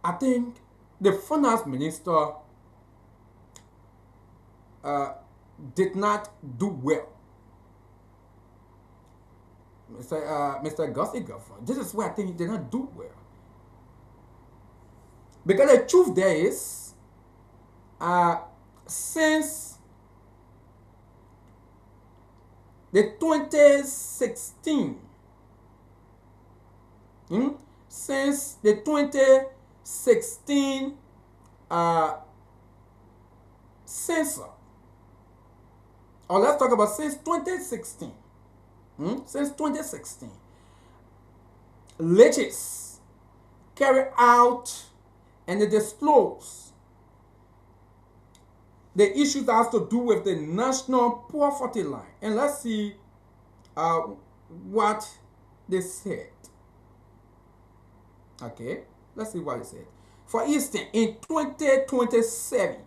I think the finance minister did not do well. Mr. Gussie Guffer, this is where I think he did not do well. Because the truth there is, since the 2016, since the 2016 census, or let's talk about since 2016, since 2016, legislation carry out and they disclose the issue that has to do with the national poverty line. And let's see what they said. Okay, let's see what they said. For instance, in 2027,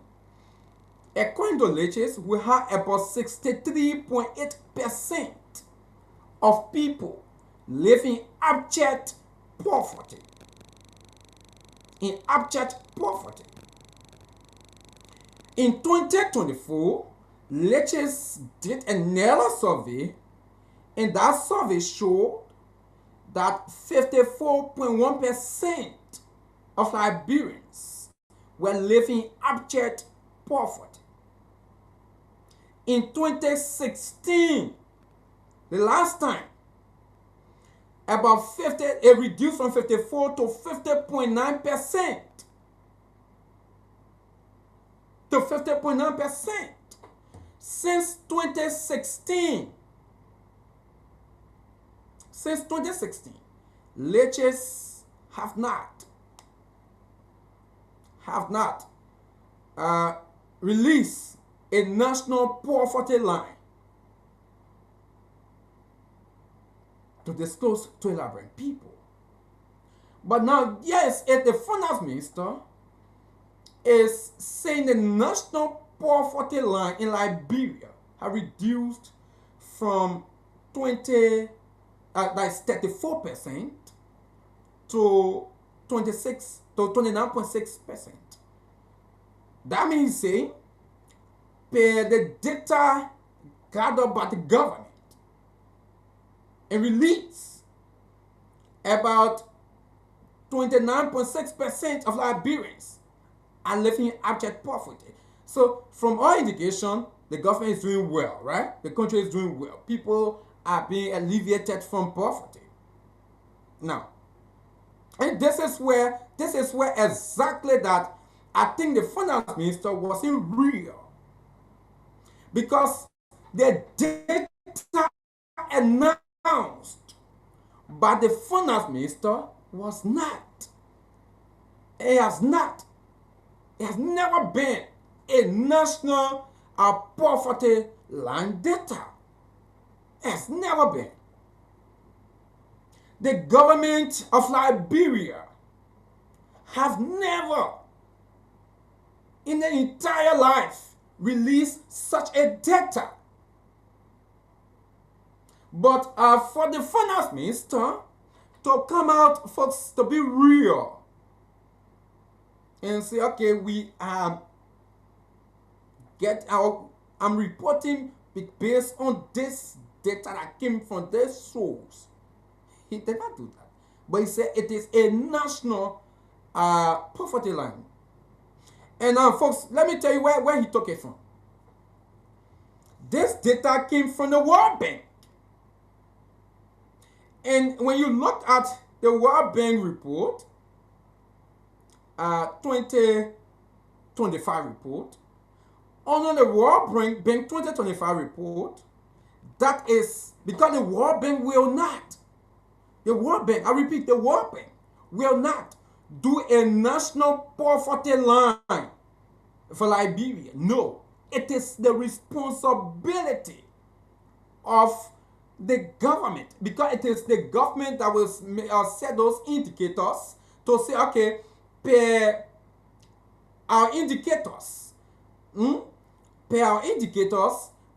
according to legislation, we have about 63.8% of people living in abject poverty. In abject poverty. In 2024, legislation did another survey, and that survey showed that 54.1% of Liberians were living in abject poverty. In 2016, the last time, about 50, it reduced from 54 to 50.9%. To 50.9%. Since 2016. Since 2016, legislation have not release a national poverty line to disclose to elaborate people. But now, yes, if the finance minister is saying the national poverty line in Liberia have reduced from 34% to 29.6%. That means say, per the data gathered by the government and release, about 29.6% of Liberians are living in abject poverty. So from all indication, the government is doing well, right? The country is doing well. People are being alleviated from poverty. Now, and this is where exactly that I think the finance minister wasn't real, because the data announced by the finance minister was not. It has not. It has never been a national poverty line data. It has never been. The government of Liberia have never in their entire life released such a data. But for the finance minister to come out, folks, to be real and say, okay, I'm reporting based on this data that came from this source. He did not do that. But he said it is a national poverty line. And folks, let me tell you where he took it from. This data came from the World Bank. And when you look at the World Bank report, 2025 report, under the World Bank 2025 report, that is because the World Bank will not, the World Bank, I repeat, the World Bank will not do a national poverty line for Liberia. No, it is the responsibility of the government, because it is the government that will set those indicators to say, okay, per our indicators,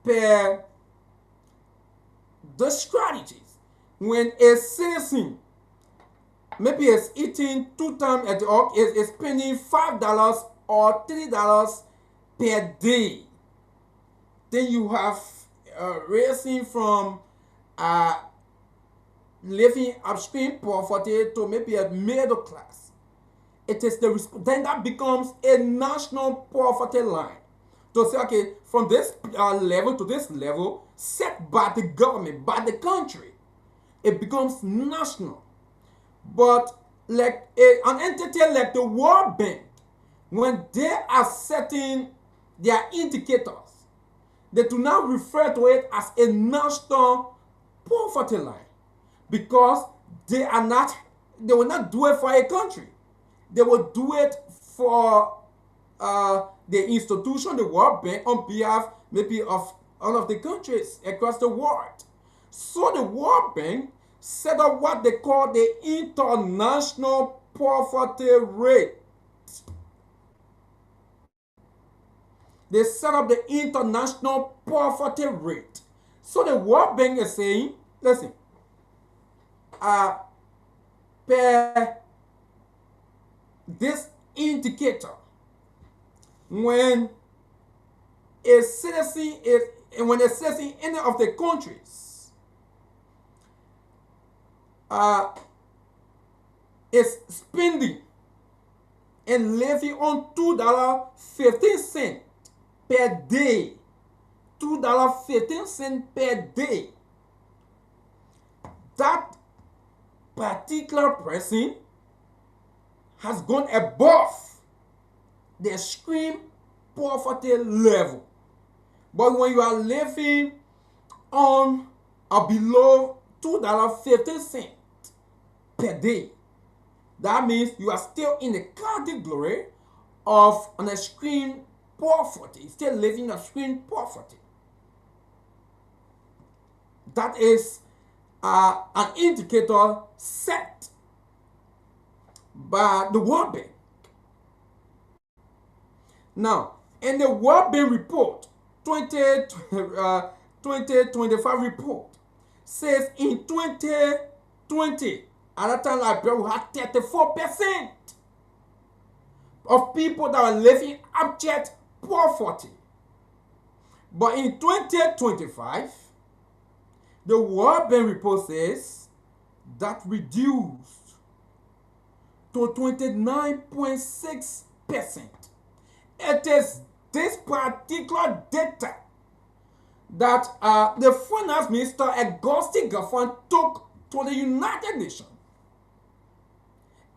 per the strategies, when a citizen maybe is eating 2 times at the work, is spending $5 or $3 per day, then you have raising from living upstream poverty to maybe a middle class. It is then that becomes a national poverty line to say, okay, from this level to this level set by the government, by the country, it becomes national. But like an entity like the World Bank, when they are setting their indicators, they do not refer to it as a national poverty line, because they will not do it for a country. They will do it for the institution, the World Bank, on behalf maybe of all of the countries across the world. So the World Bank set up what they call the international poverty rate. They set up the international poverty rate. So the World Bank is saying, listen, per this indicator, when a citizen in any of the countries is spending and living on $2.15 per day, $2.15 per day, that particular person has gone above the extreme poverty level. But when you are living on or below $2.15 per day, that means you are still in the category of an extreme poverty, still living in extreme poverty. That is an indicator set by the World Bank. Now, in the World Bank report, 2025 report, says in 2020, at that time Liberia we had 34% of people that are living abject poverty. But in 2025, the World Bank report says that reduced to 29.6%. It is this particular data that the finance minister Augustin Gaffan took to the United Nations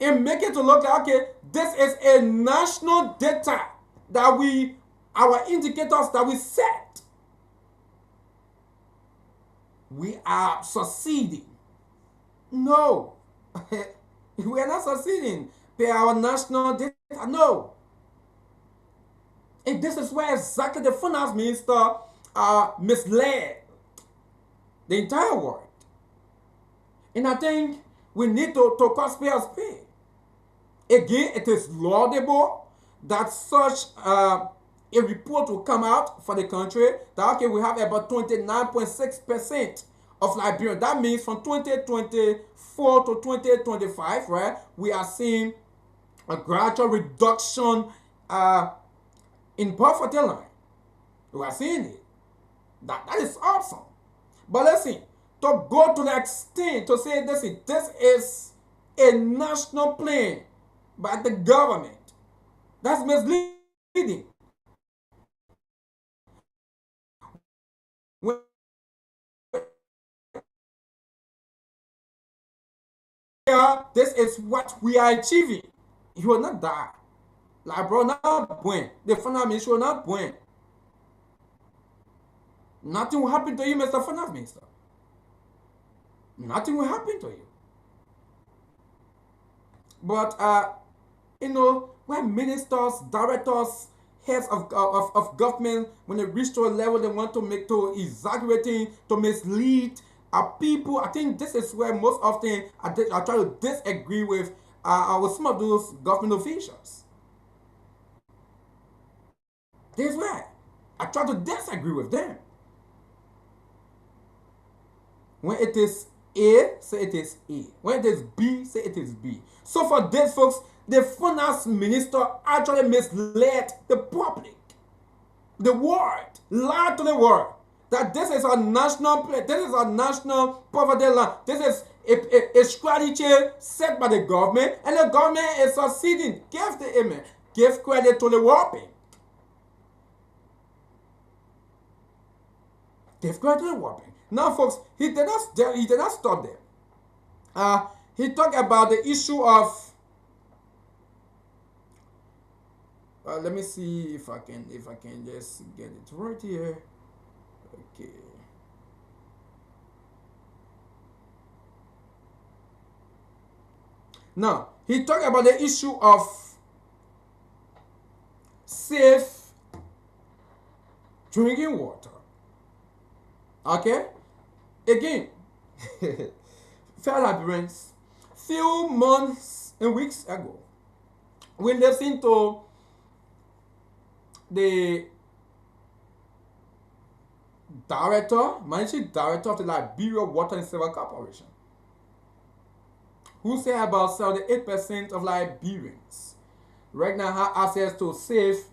and make it to look like, okay, this is a national data that our indicators that we set. We are succeeding. No, we are not succeeding by our national data. No. And this is where exactly the finance minister misled the entire world. And I think we need to call spade a spade. Again, it is laudable that such a report will come out for the country that, okay, we have about 29.6% of Liberia. That means from 2024 to 2025, right, we are seeing a gradual reduction in poverty line. We are seeing it. That is awesome. But listen, to go to the extent to say this is a national plan by the government, that's misleading. When this is what we are achieving, you will not die. Like, bro, not buen. The finance minister will not buen. Nothing will happen to you, Mr. Finance Minister. Nothing will happen to you. But when ministers, directors, heads of government, when they reach to a level they want to make to exaggerating, to mislead people, I think this is where most often I try to disagree with some of those government officials. This is where I try to disagree with them. When it is A, say it is A. When it is B, say it is B. So for this, folks, the finance minister actually misled the public, the world, lied to the world that this is a national plan, this is a national poverty line, this is a strategy set by the government, and the government is succeeding. Give the amen. Give credit to the World Bank. Give credit to the World Bank. Now, folks, he did not stop there. He talked about the issue of. Let me see if I can just get it right here. Okay. Now, he talked about the issue of safe drinking water. Okay? Again, fellow Liberians, few months and weeks ago, we listened to the managing director of the Liberia Water and Sewer Corporation, who said about 78% of Liberians right now have access to safe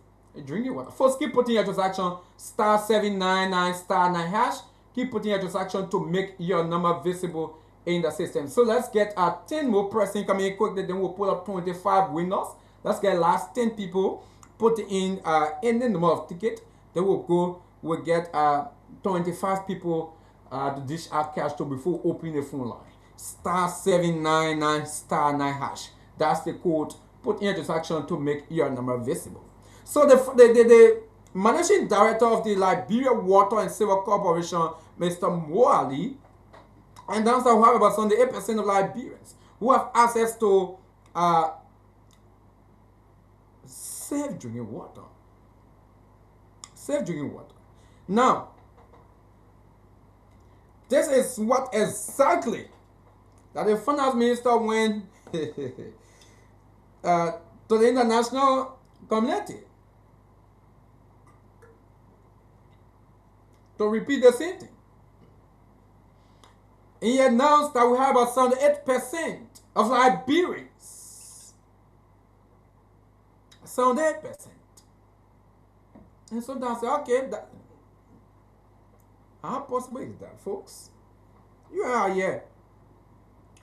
drinking water. First, keep putting your transaction *799*9#. Keep putting your transaction to make your number visible in the system. So let's get 10 more person coming in quickly. Then we'll pull up 25 winners. Let's get last 10 people put in the number of ticket. Then we'll get 25 people to dish out cash to before opening the phone line. *799*9#. That's the code. Put in your transaction to make your number visible. So the managing director of the Liberia Water and Sewer Corporation, Mr. Moali, and that's how we have about 78% of Liberians who have access to safe drinking water. safe drinking water. Now, this is what exactly that the finance minister went to the international community to repeat the same thing. And he announced that we have about 78% of Liberians. 78%. And sometimes I say, okay, how possible is that, folks? You are here,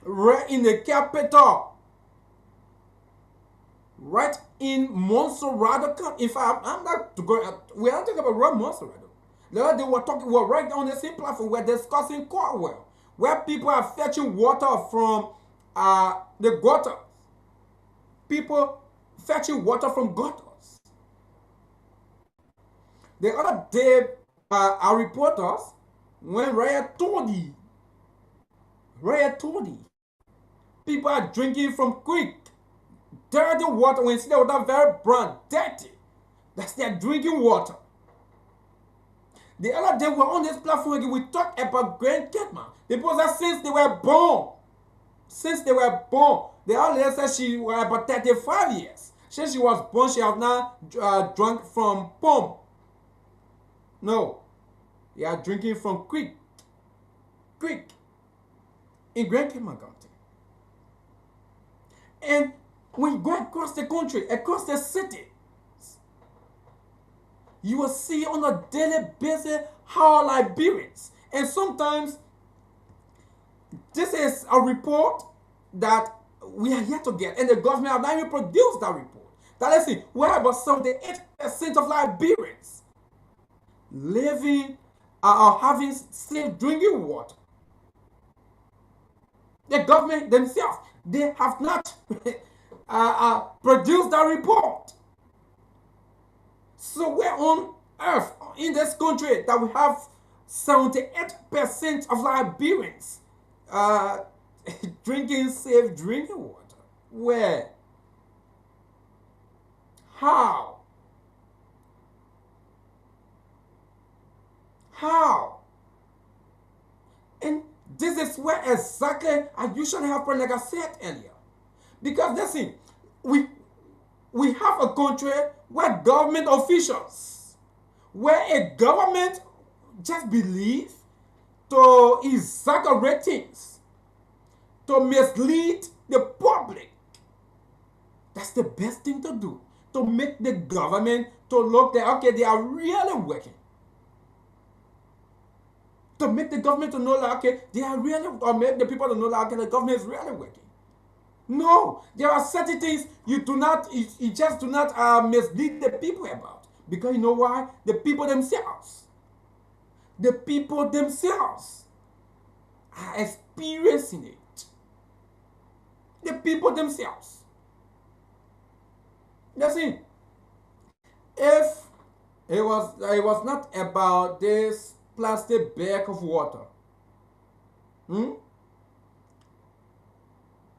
right in the capital, right in Montserrat. In fact, I'm not to go. We are talking about Ron Montserrat. The other day we were right on the same platform. We're discussing Cornwall, where people are fetching water from the gutters. People fetching water from gutters. The other day, our reporters, when Riot told people are drinking from creek, dirty water. When you see the water very brown, dirty, that's their drinking water. The other day we were on this platform again, we talked about Grand Ketman. The people said since they were born, the other lady said she was about 35 years. Since she was born, she has not drunk from pump. No, they are drinking from creek in Grand Cayman County. And when you go across the country, across the city, you will see on a daily basis how Liberians, and sometimes this is a report that we are yet to get, and the government have not even produced that report. That let's see, we have about 78% of Liberians living or having safe drinking water. The government themselves, they have not produced that report. So where on earth in this country that we have 78% of Liberians drinking safe drinking water? Where? How? And this is where exactly I usually have problem, like I said earlier. Because listen, we have a country where government officials, where a government just believe to exaggerate things, to mislead the public. That's the best thing to do, to make the government to look like, okay, they are really working. To make the government to know like, okay, they are really, or make the people to know like, okay, the government is really working. No, there are certain things you just do not mislead the people about. Because you know why? The people themselves are experiencing it. The people themselves. That's it. If it was not about this plastic bag of water,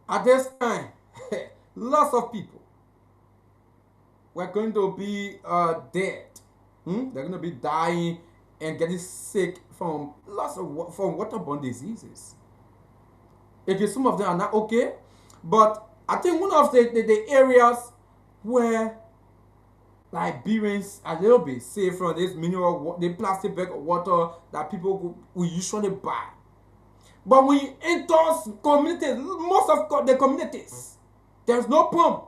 at this time, lots of people were going to be dead. They're going to be dying and getting sick from from waterborne diseases. Okay, some of them are not okay, but I think one of the areas where Liberians are a little bit safe from this mineral, the plastic bag of water that people will usually buy. But when you enter communities, most of the communities, there's no pump.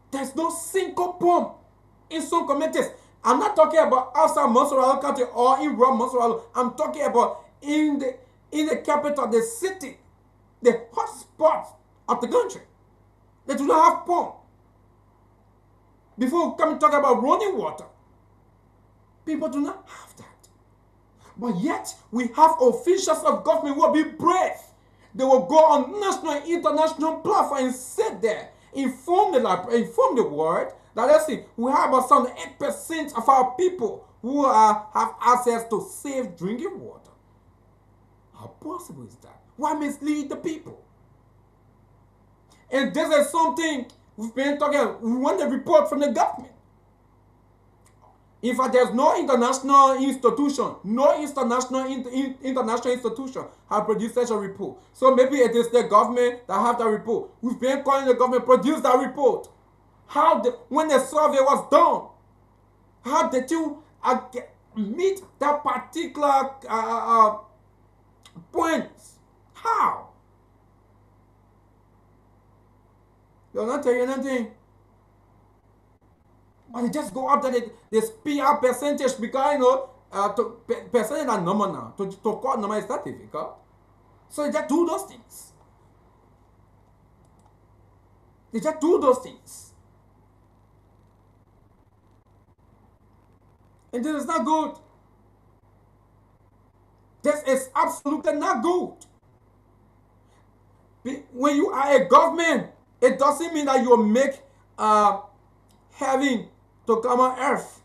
There's no single pump in some communities. I'm not talking about outside Montserrat County or in rural Montserrat. I'm talking about in the capital, the city, the hot spots of the country. They do not have pump. Before we come and talk about running water, people do not have that. But yet, we have officials of government who will be brave. They will go on national and international platform and sit there, inform the world that, let's see, we have about 8% of our people who have access to safe drinking water. How possible is that? Why mislead the people? And this is something we've been talking about. We want a report from the government. In fact, there's no international institution, international institution have produced such a report. So maybe it is the government that have that report. We've been calling the government produce that report. When the survey was done, how did you meet that particular point? How? They'll not tell you anything. But they just go up there, they speed up percentage because percentage are normal now. To call normal is not difficult. So they just do those things. They just do those things. And this is not good. This is absolutely not good. When you are a government, it doesn't mean that you will make heaven to come on earth.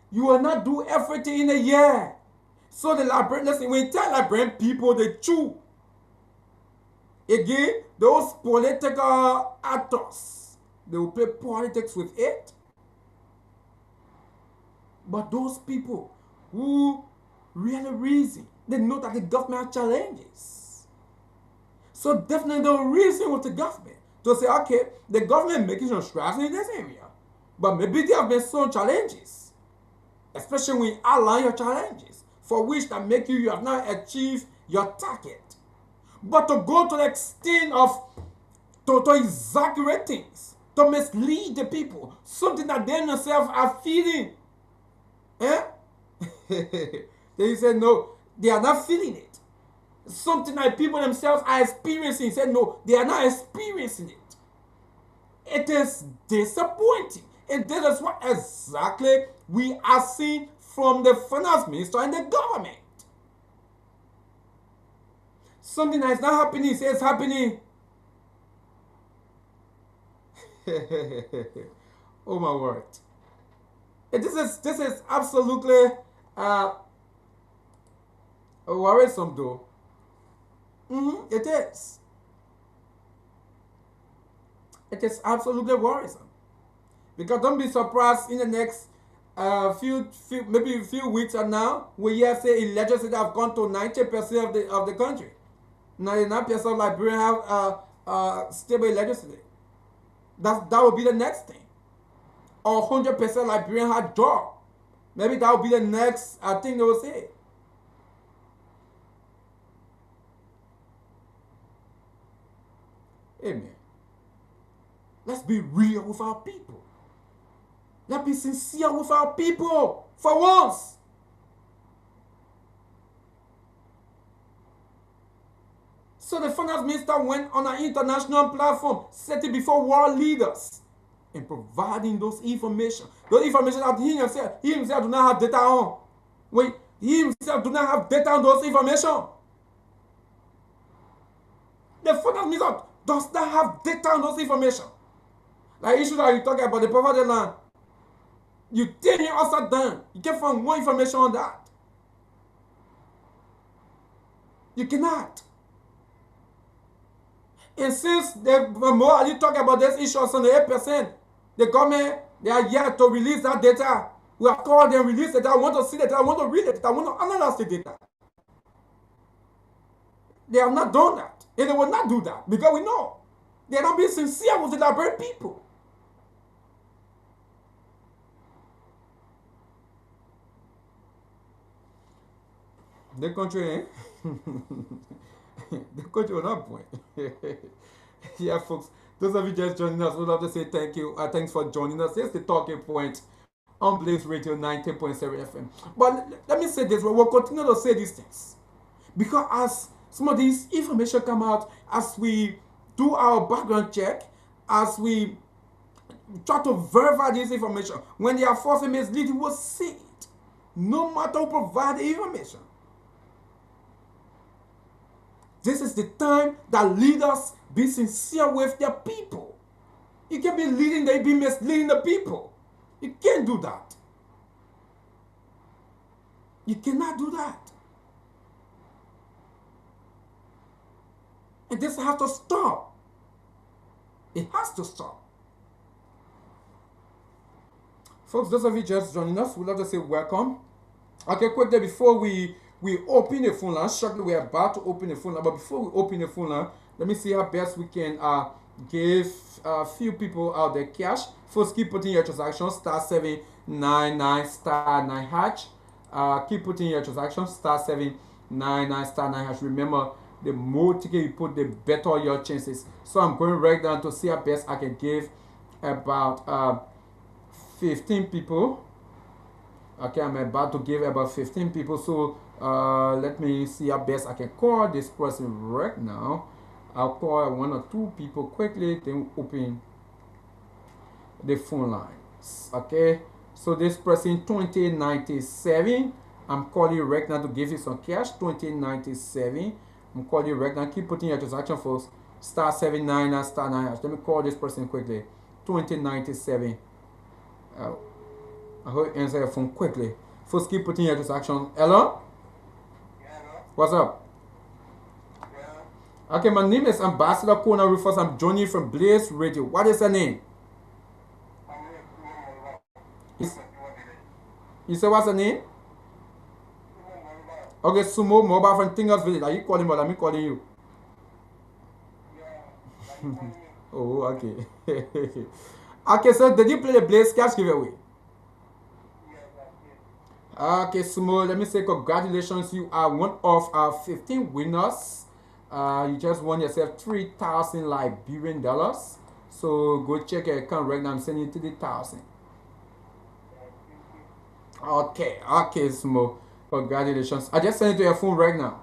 You will not do everything in a year. So the Liberian, listen, when you tell Liberian people the truth, again, those political actors, they will play politics with it. But those people who really reason, they know that the government has challenges. So definitely they'll reason with the government to say, okay, the government making some strides in this area. But maybe there have been some challenges, especially when you outline your challenges, for which that make you have not achieved your target. But to go to the extent of to exaggerate things, to mislead the people, something that they themselves are feeling. They said no, they are not feeling it. Something that people themselves are experiencing. Said no, they are not experiencing it. It is disappointing. And this is what exactly we are seeing from the finance minister and the government. Something that is not happening, it's happening. Oh my word. This is absolutely worrisome though. It is. It is absolutely worrisome. Because don't be surprised in the next maybe a few weeks from now, we hear say legislators have gone to 90% of the country. 99% of Liberians have stable legislature. That will be the next thing. Or 100% Liberians have job. Maybe that will be the next thing they will say. Amen. Let's be real with our people. Let's be sincere with our people for once. So the finance minister went on an international platform, set it before world leaders, and providing those information. Those information that he himself do not have data on. Wait, he himself do not have data on those information. The finance minister does not have data on those information. Like issue that you talk about the poverty line. You take him upside down. You can't find more information on that. You cannot. And since the more you talk about this issue on the 8%, the government, they are yet to release that data. We have called them, release the data. I want to see the data. I want to read the data. I want to analyze the data. They have not done that. And they will not do that because we know they are not being sincere with the Liberian people. The country, eh? The country will not point. Yeah, folks. Those of you just joining us, we'd love to say thank you. Thanks for joining us. Here's the talking point on Blaze Radio 90.7 FM. But let me say this, we'll continue to say these things. Because as some of this information come out, as we do our background check, as we try to verify this information, when they are false misleading, we will see it. No matter who provide the information. This is the time that leaders be sincere with their people. You can't be leading, they be misleading the people. You can't do that. You cannot do that. And this has to stop. It has to stop. Folks, those of you just joining us, we'd love to say welcome. Okay, quickly before we open the phone line, shortly we're about to open the phone line, but before we open the phone line, let me see how best we can give a few people out there cash. First, keep putting your transaction *799 *9#. Keep putting your transaction *799 *9#. Remember, the more ticket you put, the better your chances. So I'm going right down to see how best I can give about 15 people. Okay, I'm about to give about 15 people. So let me see how best I can call this person right now. I'll call one or two people quickly, then open the phone lines. Okay, so this person 2097, I'm calling right now to give you some cash. 2097, I'm calling right now. Keep putting your transaction for *799 *9#. Let me call this person quickly. 2097. I hope you answer your phone quickly. First, keep putting your transaction. Hello? Yeah, hello? What's up? Yeah. Okay, my name is Ambassador KONAH RUFUS. I'm joining you from Blaze Radio. What is your name? I'm here to Mongolian. You, What you want to you say what's your name? Mongolian. Okay, Sumo Mobile from Tingers Village. Are you calling me or am I calling you? Yeah. Like you calling me? Oh, okay. Okay, so did you play the Blaze Cash giveaway? Yes, I did. Okay, Sumo, let me say congratulations. You are one of our 15 winners. You just won yourself 3,000 Liberian dollars. So go check your account right now. I'm sending you 3,000. Yeah, thank you. Okay, Sumo. Congratulations. I just sent it to your phone right now.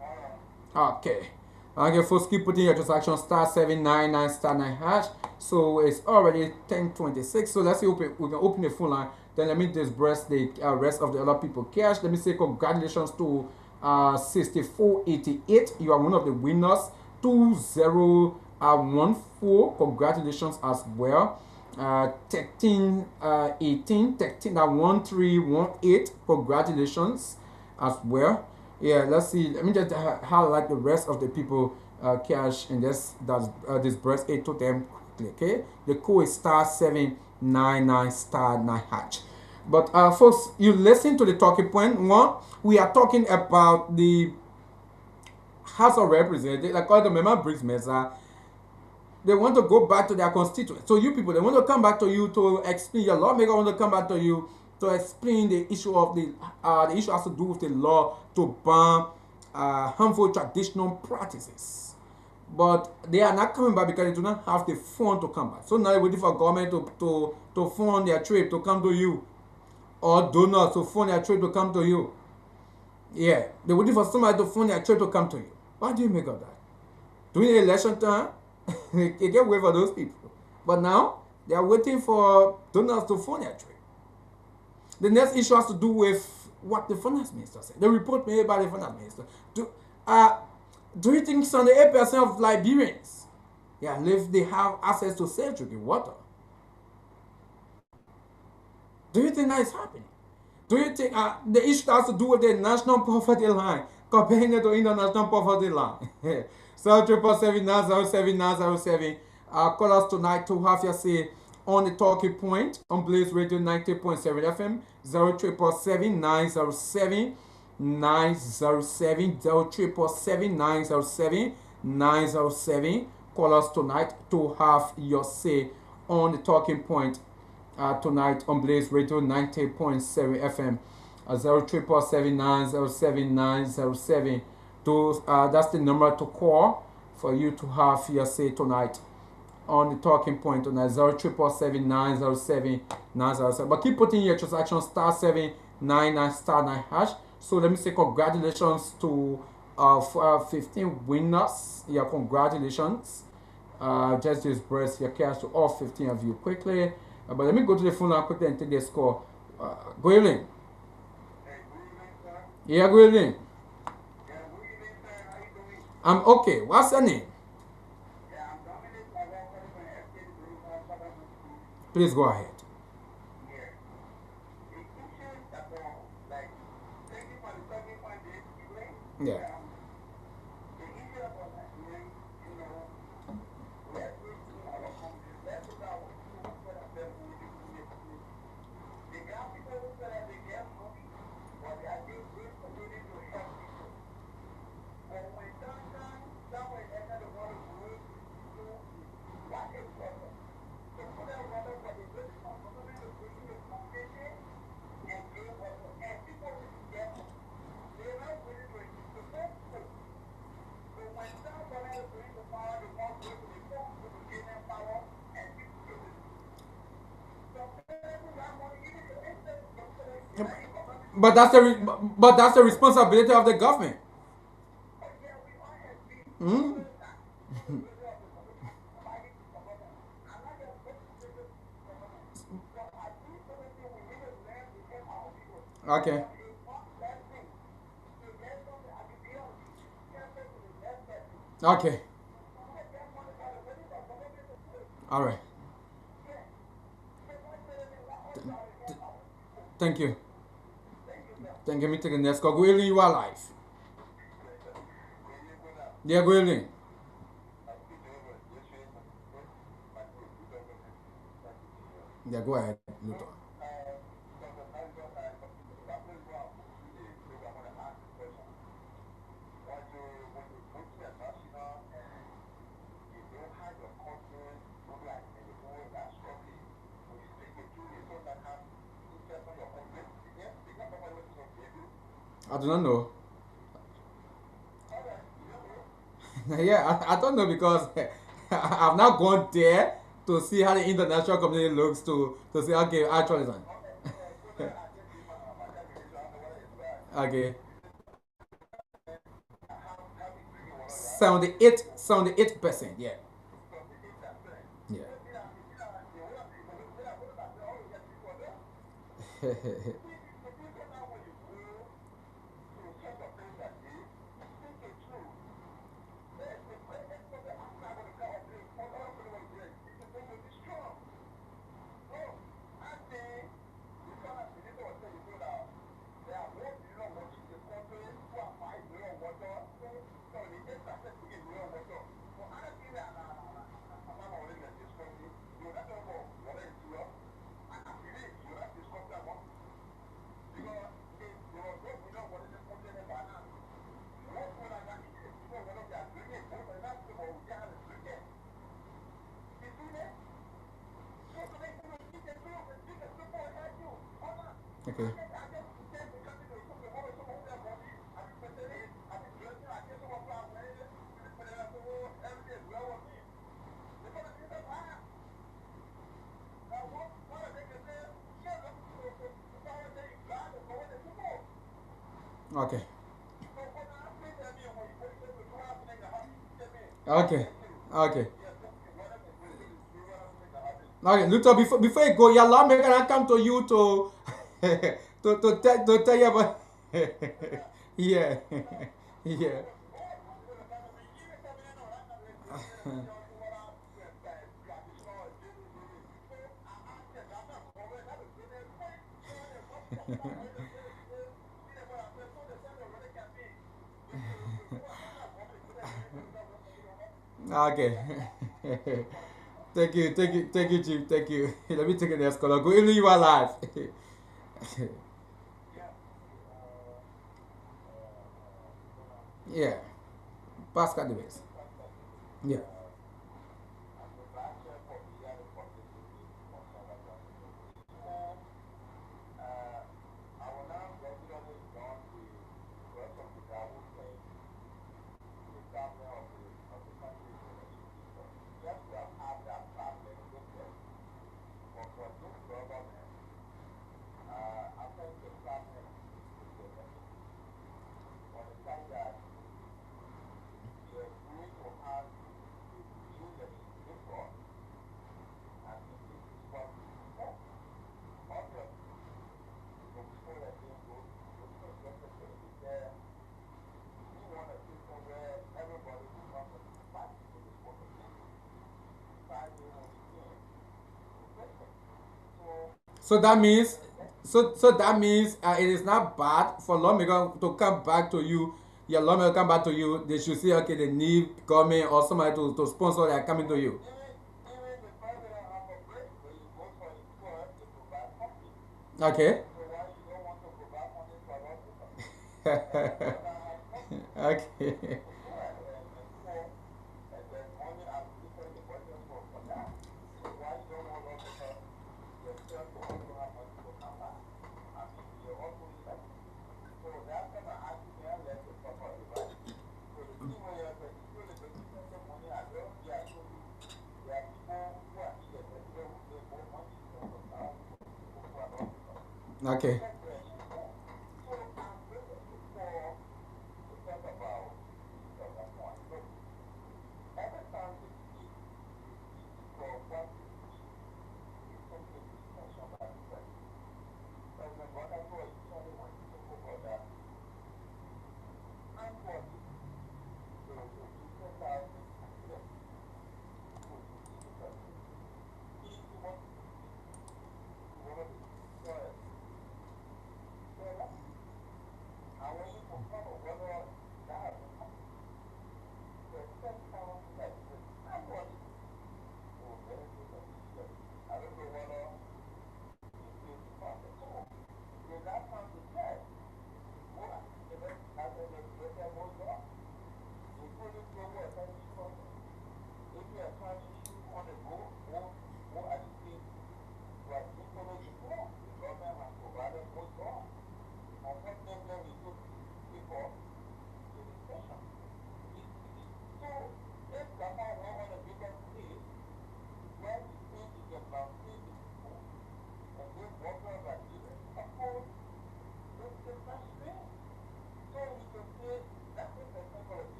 Alright. Okay. Okay, folks, keep putting your transaction *799 *9#. So it's already 10:26. So let's see if we can open the phone line. Then let me disburse the rest of the other people cash. Let me say congratulations to 6488. You are one of the winners. 2014. Congratulations as well. 1318. 1318. Congratulations as well. Yeah, let's see. Let me just highlight the rest of the people cash and just disburse it to them quickly. Okay, the code is *799 *9#. But folks, you listen to the talking point. One, we are talking about the House of Representatives, like all the member brings mesa. They want to go back to their constituents. So you people, they want to come back to you to explain. Your lawmaker want to come back to you to explain the issue of the issue has to do with the law to ban harmful traditional practices. But they are not coming back because they do not have the fund to come back. So now they're waiting for government to fund their trip to come to you, or donors to fund their trip to come to you. Yeah, they're waiting for somebody to fund their trip to come to you. What do you make of that? During the election time, you get wait for those people. But now they are waiting for donors to fund their trip. The next issue has to do with what the finance minister said. The report made by the finance minister. Do you think 78% of Liberians, yeah, if they have access to safe drinking water? Do you think that is happening? Do you think the issue has to do with the national poverty line comparing it to international poverty line? So 777 call us tonight to have your say on the talking point on Blaze Radio 90.7 FM 0777 907 907 0777 907 907. Call us tonight to have your say on the talking point tonight on Blaze Radio 90.7 FM 0777 907 907. That's the number to call for you to have your say tonight on the talking point tonight 0777 907 907. But keep putting your transaction *799 *9#. So let me say congratulations to 15 winners. Yeah, congratulations. Just disburse your cash to all 15 of you quickly. But let me go to the phone line quickly and take the score. Good evening. Hey, good evening, sir. Yeah, good evening. Yeah, good evening, sir. How you doing? I'm okay. What's your name? Yeah, I'm Dominic. I'm calling from FK Southern School. Please go ahead. Yeah. The issue is that, like, thank you for the talking point this evening. Yeah. The issue about Nigerians, let's reach in our country, let's look at what people put up there for the But but that's the responsibility of the government. Hmm? Okay. Okay. All right. Th- Thank you. Thank you. Me take the next call. Go in, you are live. Yeah, go in. Yeah, go ahead, Luther. I do not know. Yeah, I don't know because I've not gone there to see how the international community looks to see okay actualism. Okay. 78%, yeah. Yeah. Okay. Okay. Okay. Okay. Okay, Luther, before you go, your lawmaker can come to you to to tell you about yeah. Yeah. Okay. Thank you, Chief. Thank you. Let me take the next caller. Go in, you are live. Yeah. Pascal Davis. Yeah. So that means, so that means it is not bad for lawmaker to come back to you. Your lawmaker come back to you. They should say, okay, they need government or somebody to sponsor. They are coming to you. Okay. Okay. Okay.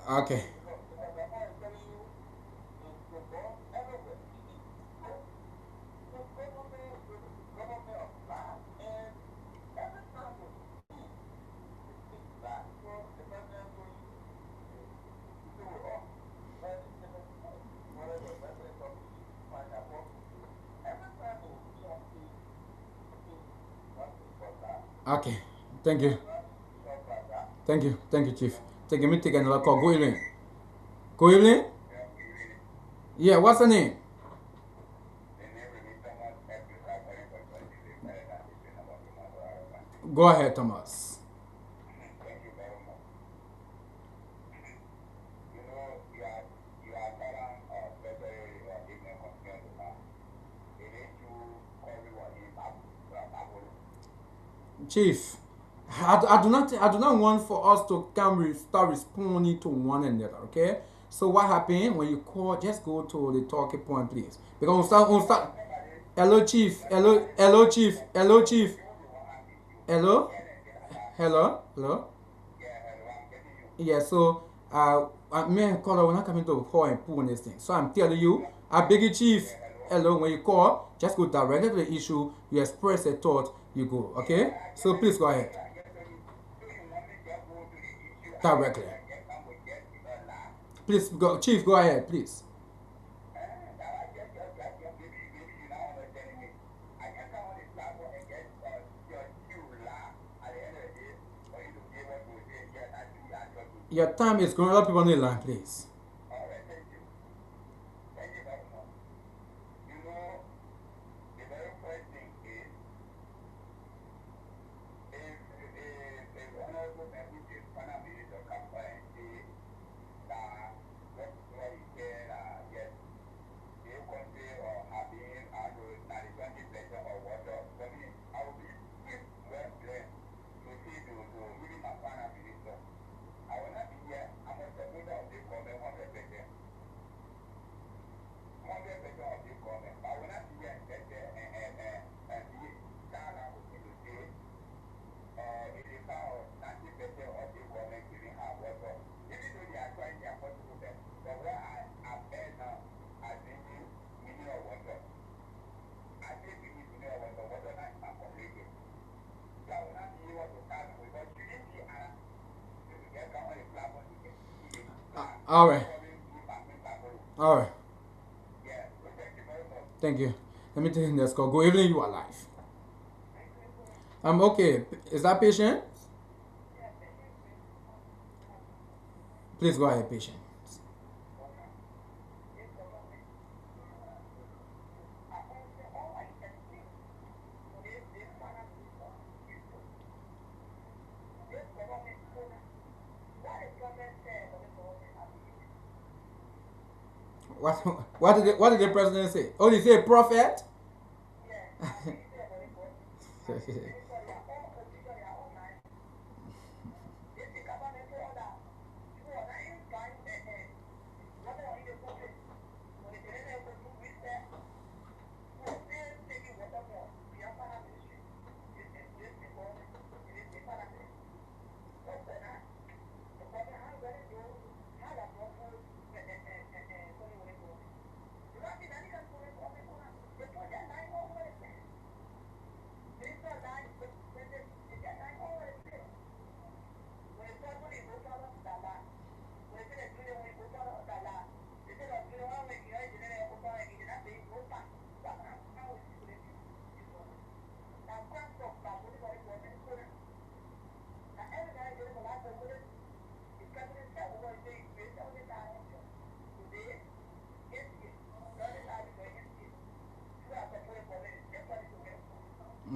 Okay. Okay. Thank you. Thank you. Thank you, Chief. Thank you. Me take another call. Go evening. Go evening. Yeah. What's the name? Go ahead, Thomas. Chief, I do not want for us to start responding to one another. Okay. So what happened when you call? Just go to the talking point, please. Because we'll start. Hello, Chief. Hello, Chief. Hello, Chief. Hello. Hello. Hello. Yeah. So me and caller we're not coming to call and pull on this thing. So I'm telling you, I beg you, Chief. Hello. When you call, just go directly to the issue. You express a thought. You go. Okay. So please go ahead. Directly. Please go, Chief. Go ahead, please. Your time is going. Other people on the line, please. All right. All right. Thank you. Let me take this call. Good evening. You are live. I'm okay. Is that patient? Please go ahead, patient. What what did the president say? Oh, did he say prophet?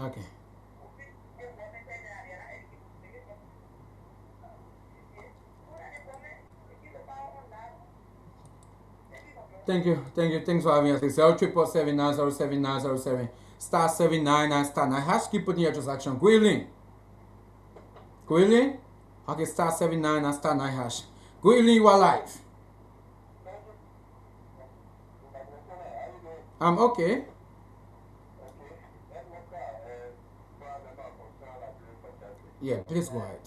Okay. Thank you. Thank you. Thanks for having us. 0777907 star 799 star 9 hash. Keep putting your transaction. Gwilin. Gwilin. Okay, star 799 star 9 hash. Gwilin, you are live. I'm okay. Yeah, please go ahead.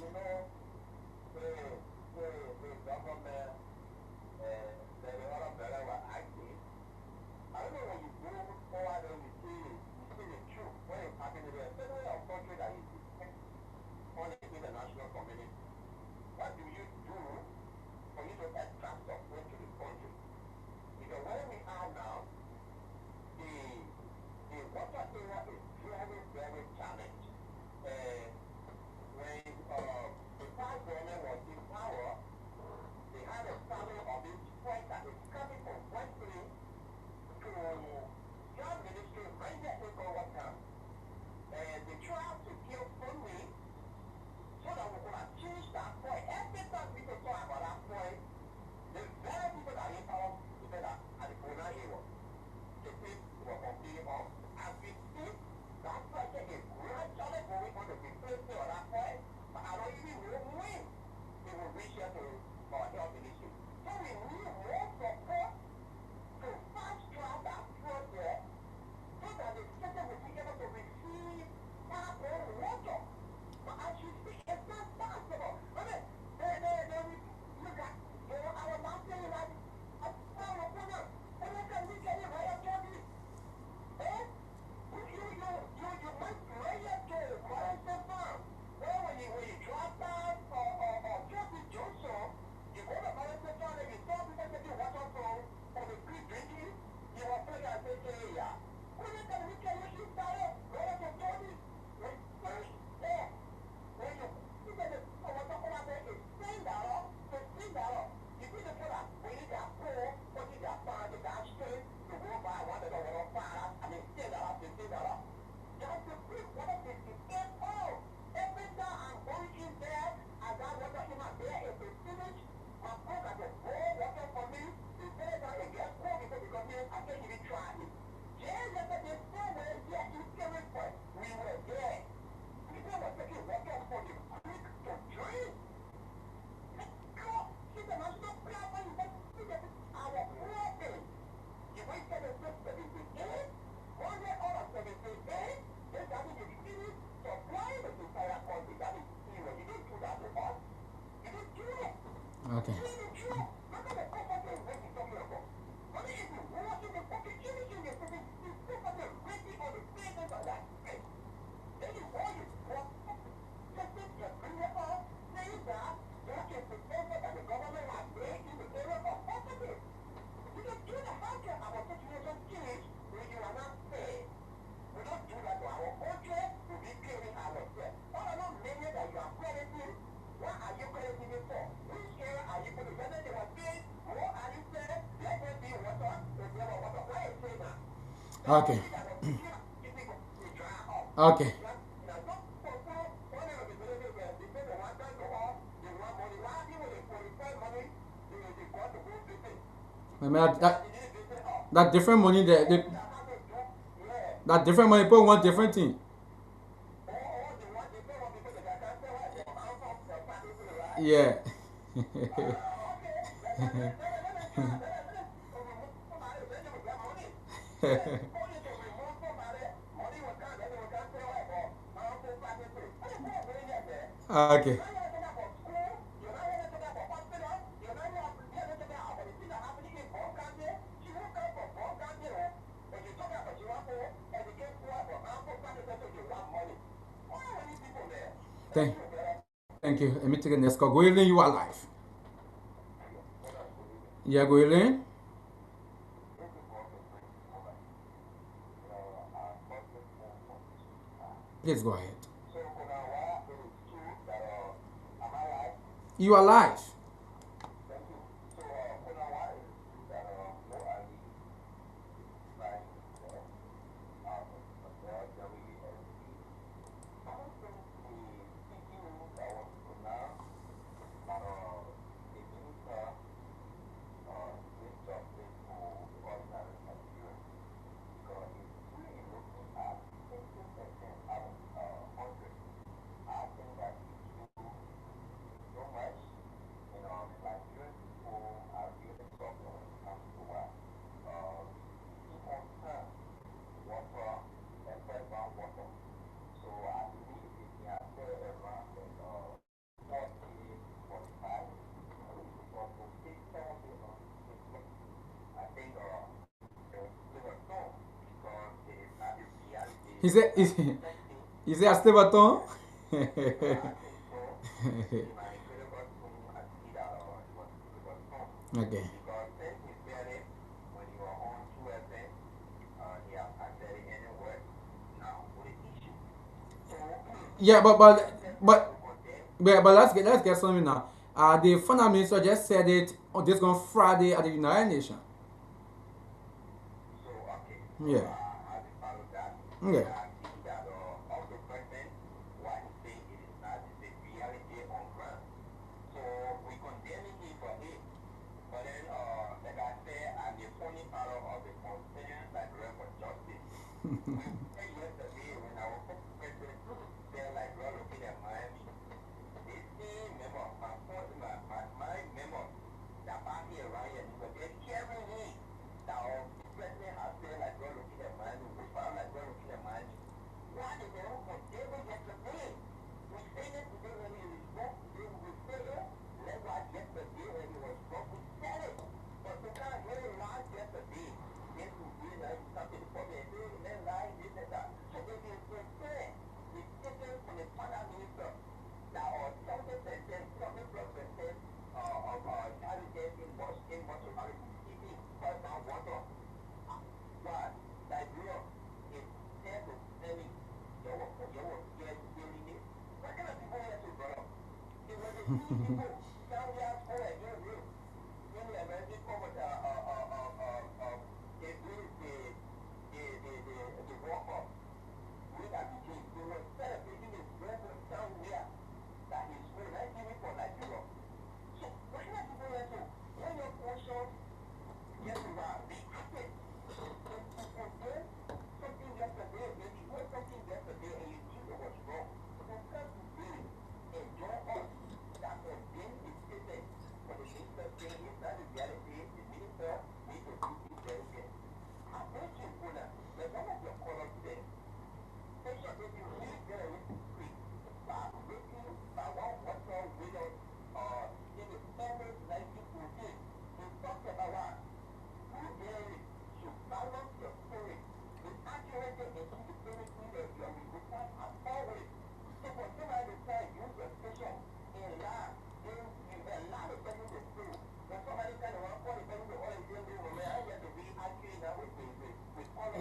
Okay. Okay. Okay. I mean, that different money, that different money, people want different thing. Yeah. Okay. Thank, thank you. Let me take the next call. Go Evelyn, you are live. Yeah, go Evelyn. Please go ahead. You are live. He said, he said, I still baton. Okay. Yeah, but let's get something now. The final minister just said it on this on Friday at the United Nations. Yeah. Yeah.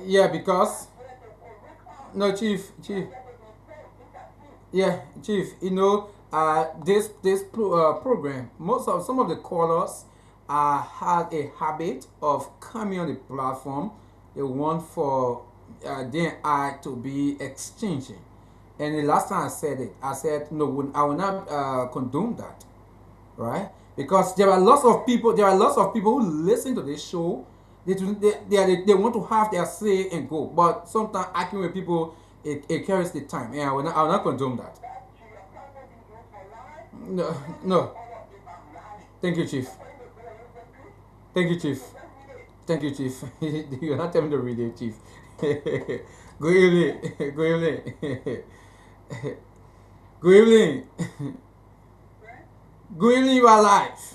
Yeah, because no, chief. Yeah, chief. This program. Most of some of the callers had a habit of coming on the platform. They want for their eye to be exchanging. And the last time I said it, I said no, I will not condone that, right? Because there are lots of people. There are lots of people who listen to this show. They want to have their say and go. But sometimes arguing with people, it carries the time. And I will not condone that. No, no. Thank you, chief. Thank you, chief. Thank you, chief. You're not telling me to read it, chief. Good evening. Good evening. Good evening. Good evening. You are live.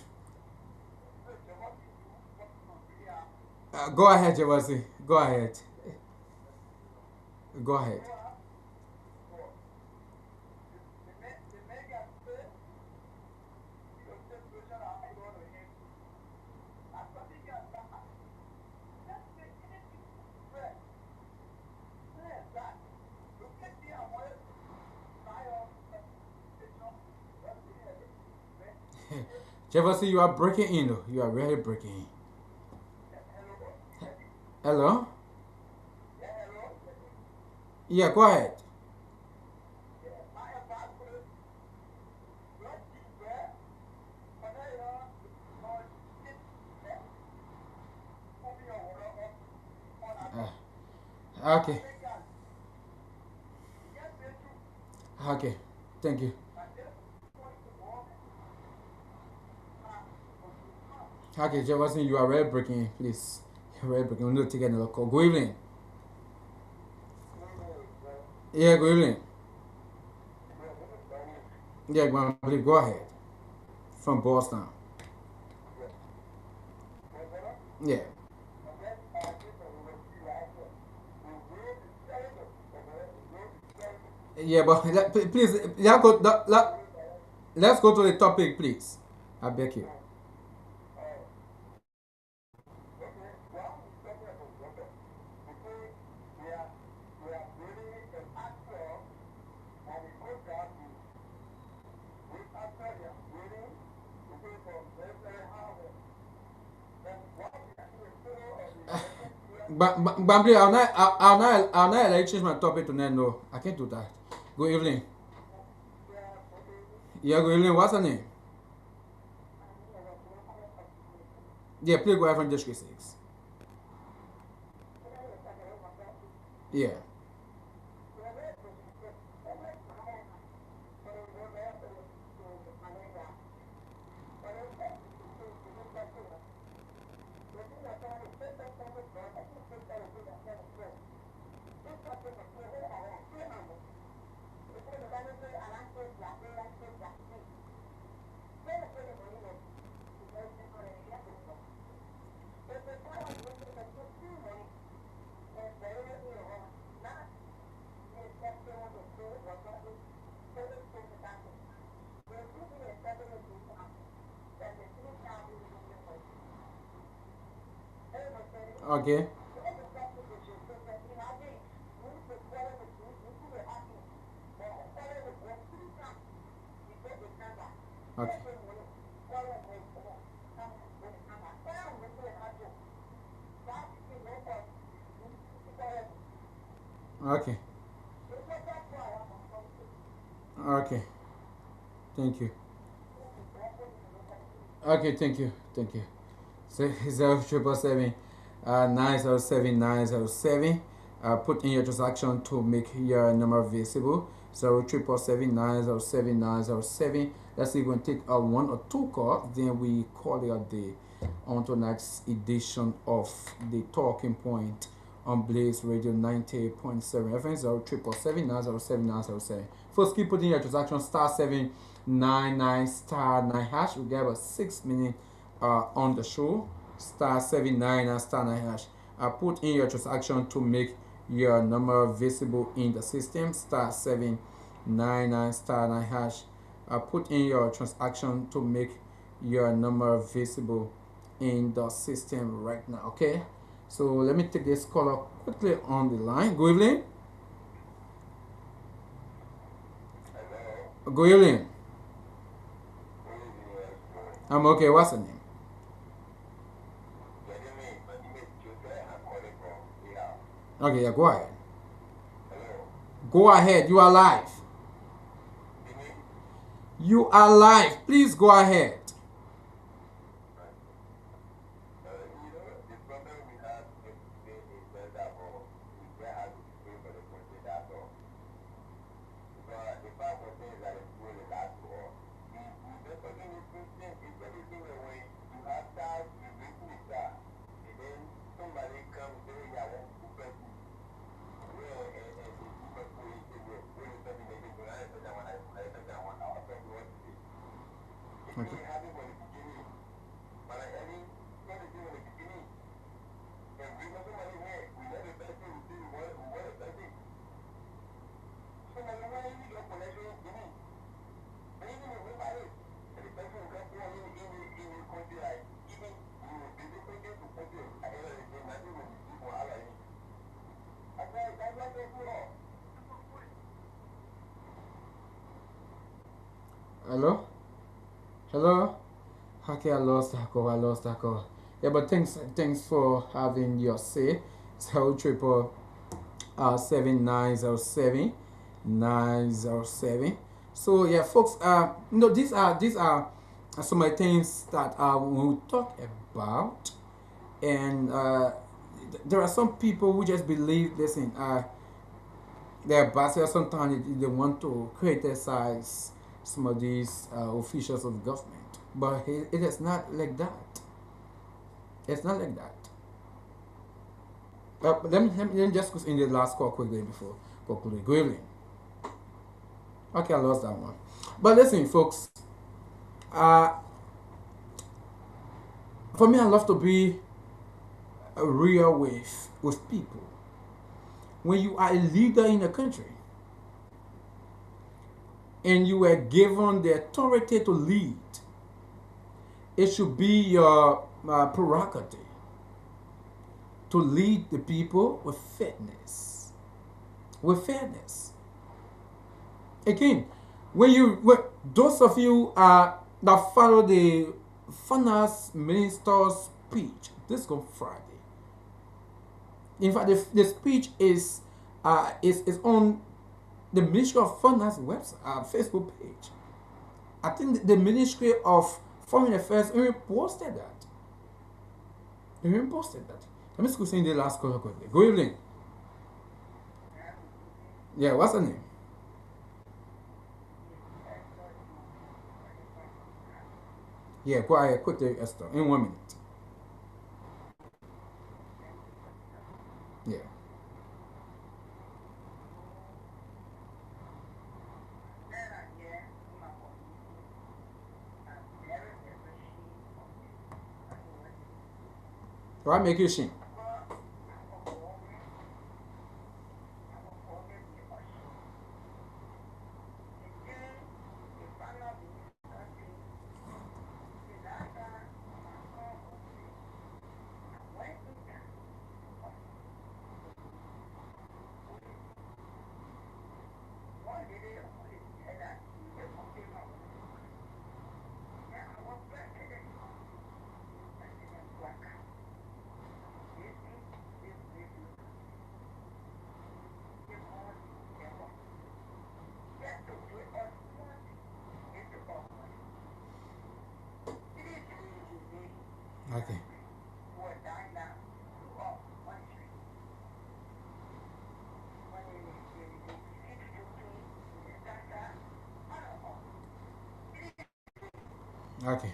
Go ahead, Javasi. Go ahead. Go ahead. Javasi, you are breaking in. Though. You are really breaking in. Hello? Yeah, go ahead. Okay. Okay. Thank you. Okay, Jefferson, you are really breaking in, please. You're really breaking. We need to take another call. Good evening. Yeah, good evening. Yeah, please go ahead. From Boston. Yeah. Yeah, but please, let's go to the topic, please. I beg you. Okay, well, talking about water. Because we are building an actor and it goes down to this actor they are building to go from very, very hard. Then what we are doing is of the electric here. But please, I'll not like change my topic to now. No, I can't do that. Good evening. Yeah, okay. Yeah, good evening. What's your name? Yeah, please go ahead from District 6. Yeah. Okay. Okay. Okay. Okay. Thank you. Okay. Thank you. Thank you. So 0777 907 907. Put in your transaction to make your number visible. 0777 907 907. Let's see, we're going to take one or two calls. Then we call it a day on to next edition of the Talking Point on Blaze Radio 98.7 FM. 0777 907 907. First, keep putting your transaction *799 *9#. We get about 6 minutes on the show. *79 and *9#. Put in your transaction to make your number visible in the system. *799 *9#. Put in your transaction to make your number visible in the system right now. Okay. So let me take this caller quickly on the line. Good evening. Hello. Good evening. Good evening, yes, I'm okay. What's the name? good evening. My name is Jose. I'm calling from here. Okay, yeah, go ahead. Hello. Go ahead. You are live. You mean? You are live. Please go ahead. The problem we have today is that we just have to pay for the country, that's all. Because the fact of things that is going to last war, we definitely need to think if everything away, you have stars, you bring the star, and then somebody comes and say, yeah, I want to pay you. Well, and the people who is the way, who is something they do, I said that one, I said that one, I'll tell you what to do. If Okay. we have it from the beginning, but I mean, what is it from the beginning? And we know somebody where we let the person who see what the person. Somebody where you get connection, you need. But even if we buy it, and the person will come to in the country, like, even you will be the country to country, at the end of the day, nothing will be for all of you. That's what they do all. Hello? Hello? Okay, I lost that call. I lost that call. Yeah, but thanks for having your say. So triple 7907 907. So yeah, folks. These are some of the things that we talk about, and there are some people who just believe. Listen, their bosses sometimes they want to criticize some of these officials of government, but it is not like that. It's not like that. Let me just go in the last call quickly before concluding. Go evening. Okay, I lost that one. But listen, folks. Uh, for me, I love to be real with people. When you are a leader in a country, and you were given the authority to lead, it should be your prerogative to lead the people with fairness. With fairness. Again, those of you that follow the finance minister's speech this Good Friday, in fact, the speech is on the Ministry of Finance website, Facebook page. I think the Ministry of Foreign Affairs even posted that. They even posted that. Let me squeeze in the last caller quickly. Good evening. Yeah, what's her name? Yeah, go ahead quickly, Esther, in 1 minute. Yeah. Why make you sing? Okay. Okay.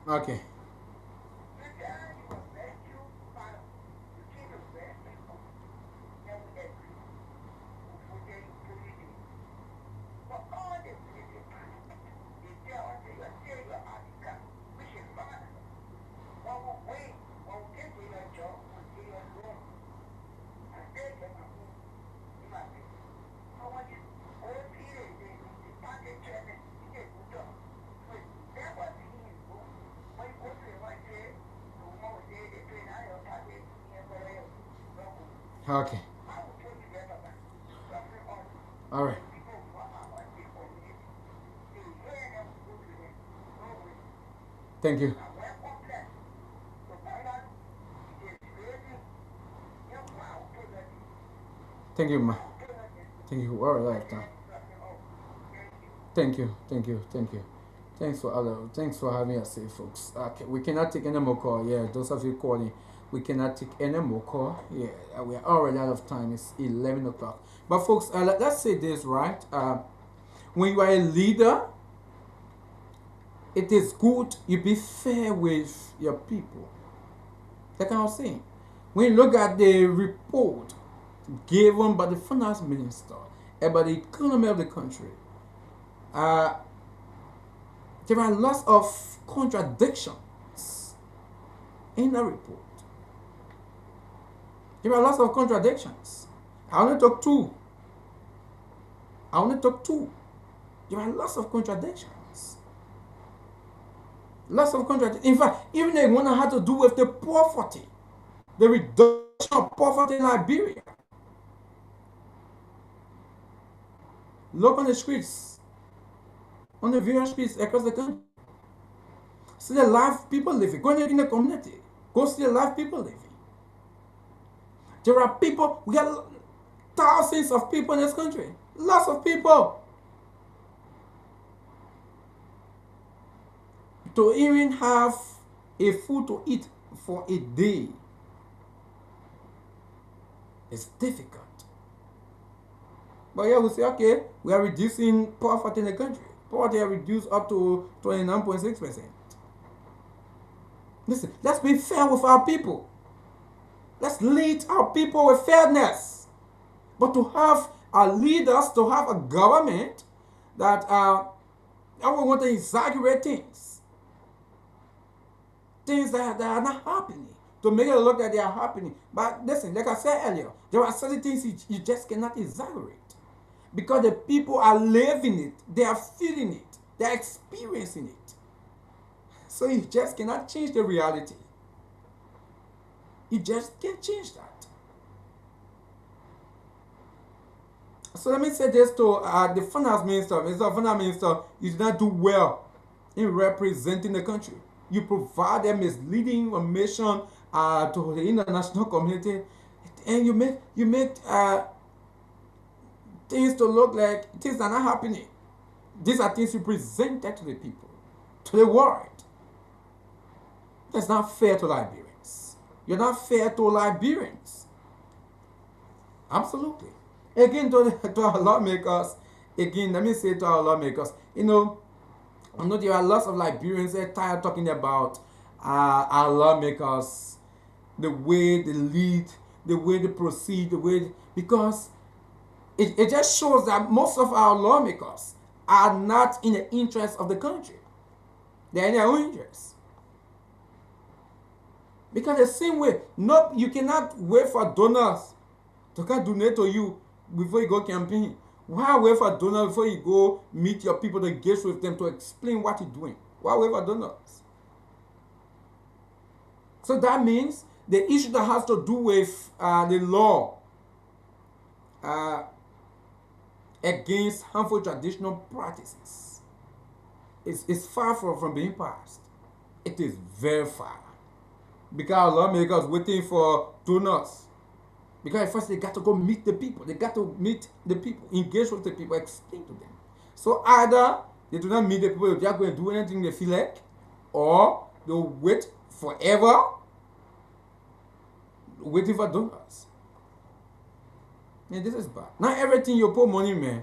Okay. Okay. All right. Thank you. Thank you, ma. Thank you. All right, lifetime. Thank you. Thank you. Thank you. Thanks for having us here, folks. Okay, we cannot take any more call. Yeah, those of you calling, we cannot take any more call. Yeah, we are already out of time. It's 11 o'clock. But folks, let's say this right. When you are a leader, it is good you be fair with your people. That kind of thing. When you look at the report given by the finance minister about the economy of the country, uh, there are lots of contradictions in the report. There are lots of contradictions. I only took two. I only took two. There are lots of contradictions. Lots of contradictions. In fact, even the one that had to do with the poverty, the reduction of poverty in Liberia. Look on the streets, on the various streets across the country. See the life people living. Go in the community. Go see the life people living. There are people, we got thousands of people in this country. Lots of people. To even have a food to eat for a day is difficult. But yeah, we say, okay, we are reducing poverty in the country. Poverty are reduced up to 29.6%. Listen, let's be fair with our people. Let's lead our people with fairness. But to have our leaders, to have a government that I would want to exaggerate things that are not happening, to make it look like they are happening. But listen, like I said earlier, there are certain things you just cannot exaggerate because the people are living it, they are feeling it, they are experiencing it. So you just cannot change the reality. You just can't change that. So let me say this to the finance minister. Mr. Finance Minister, you did not do well in representing the country. You provide them misleading information to the international community, and you make things to look like things are not happening. These are things you presented to the people, to the world. That's not fair to Liberians. You're not fair to Liberians. Absolutely. Again, to our lawmakers, again, let me say to our lawmakers, I know there are lots of Liberians that are tired talking about our lawmakers, the way they lead, the way they proceed, because it just shows that most of our lawmakers are not in the interest of the country. They're in their own interest. Because the same way, no, you cannot wait for donors to come donate to you before you go campaign. Why wait for donors before you go meet your people to engage with them to explain what you're doing? Why wait for donors? So that means the issue that has to do with the law against harmful traditional practices is far from being passed. It is very far. Because our lawmakers waiting for donors. Because first they got to go meet the people. They got to meet the people, engage with the people, explain to them. So either they do not meet the people, they are going to do anything they feel like, or they'll wait forever waiting for donors. And this is bad. Not everything you put money, man.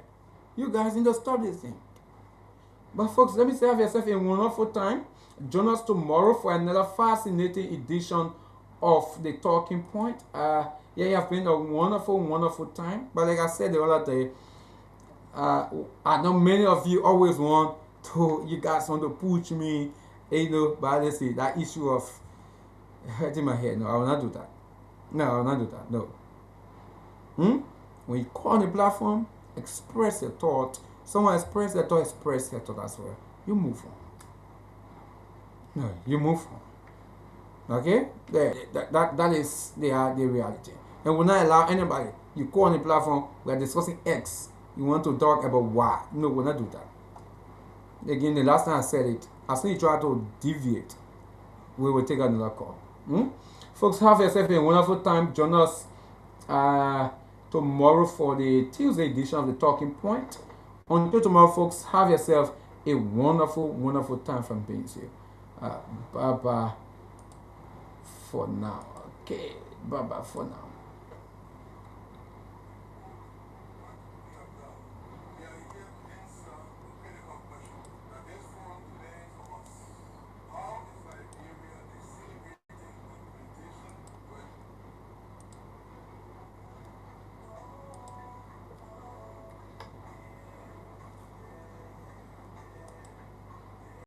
You guys need to stop this thing. But folks, let me say, have yourself a wonderful time. Join us tomorrow for another fascinating edition of The Talking Point. You have been a wonderful time. But like I said the other day, I know many of you always you guys want to push me, but let's see, that issue of hurting my head. No, I will not do that. No, I will not do that. No. When you call on the platform, express your thought. Someone express their thought as well. You move on. No, you move on. Okay? That is the reality. And we'll not allow anybody. You call on the platform, we are discussing X. You want to talk about Y. No, we'll not do that. Again, the last time I said it, as soon as you try to deviate, we will take another call. Folks, have yourself a wonderful time. Join us tomorrow for the Tuesday edition of The Talking Point. Until tomorrow, folks, have yourself a wonderful time from being here. Bye bye for now. Okay, bye bye for now.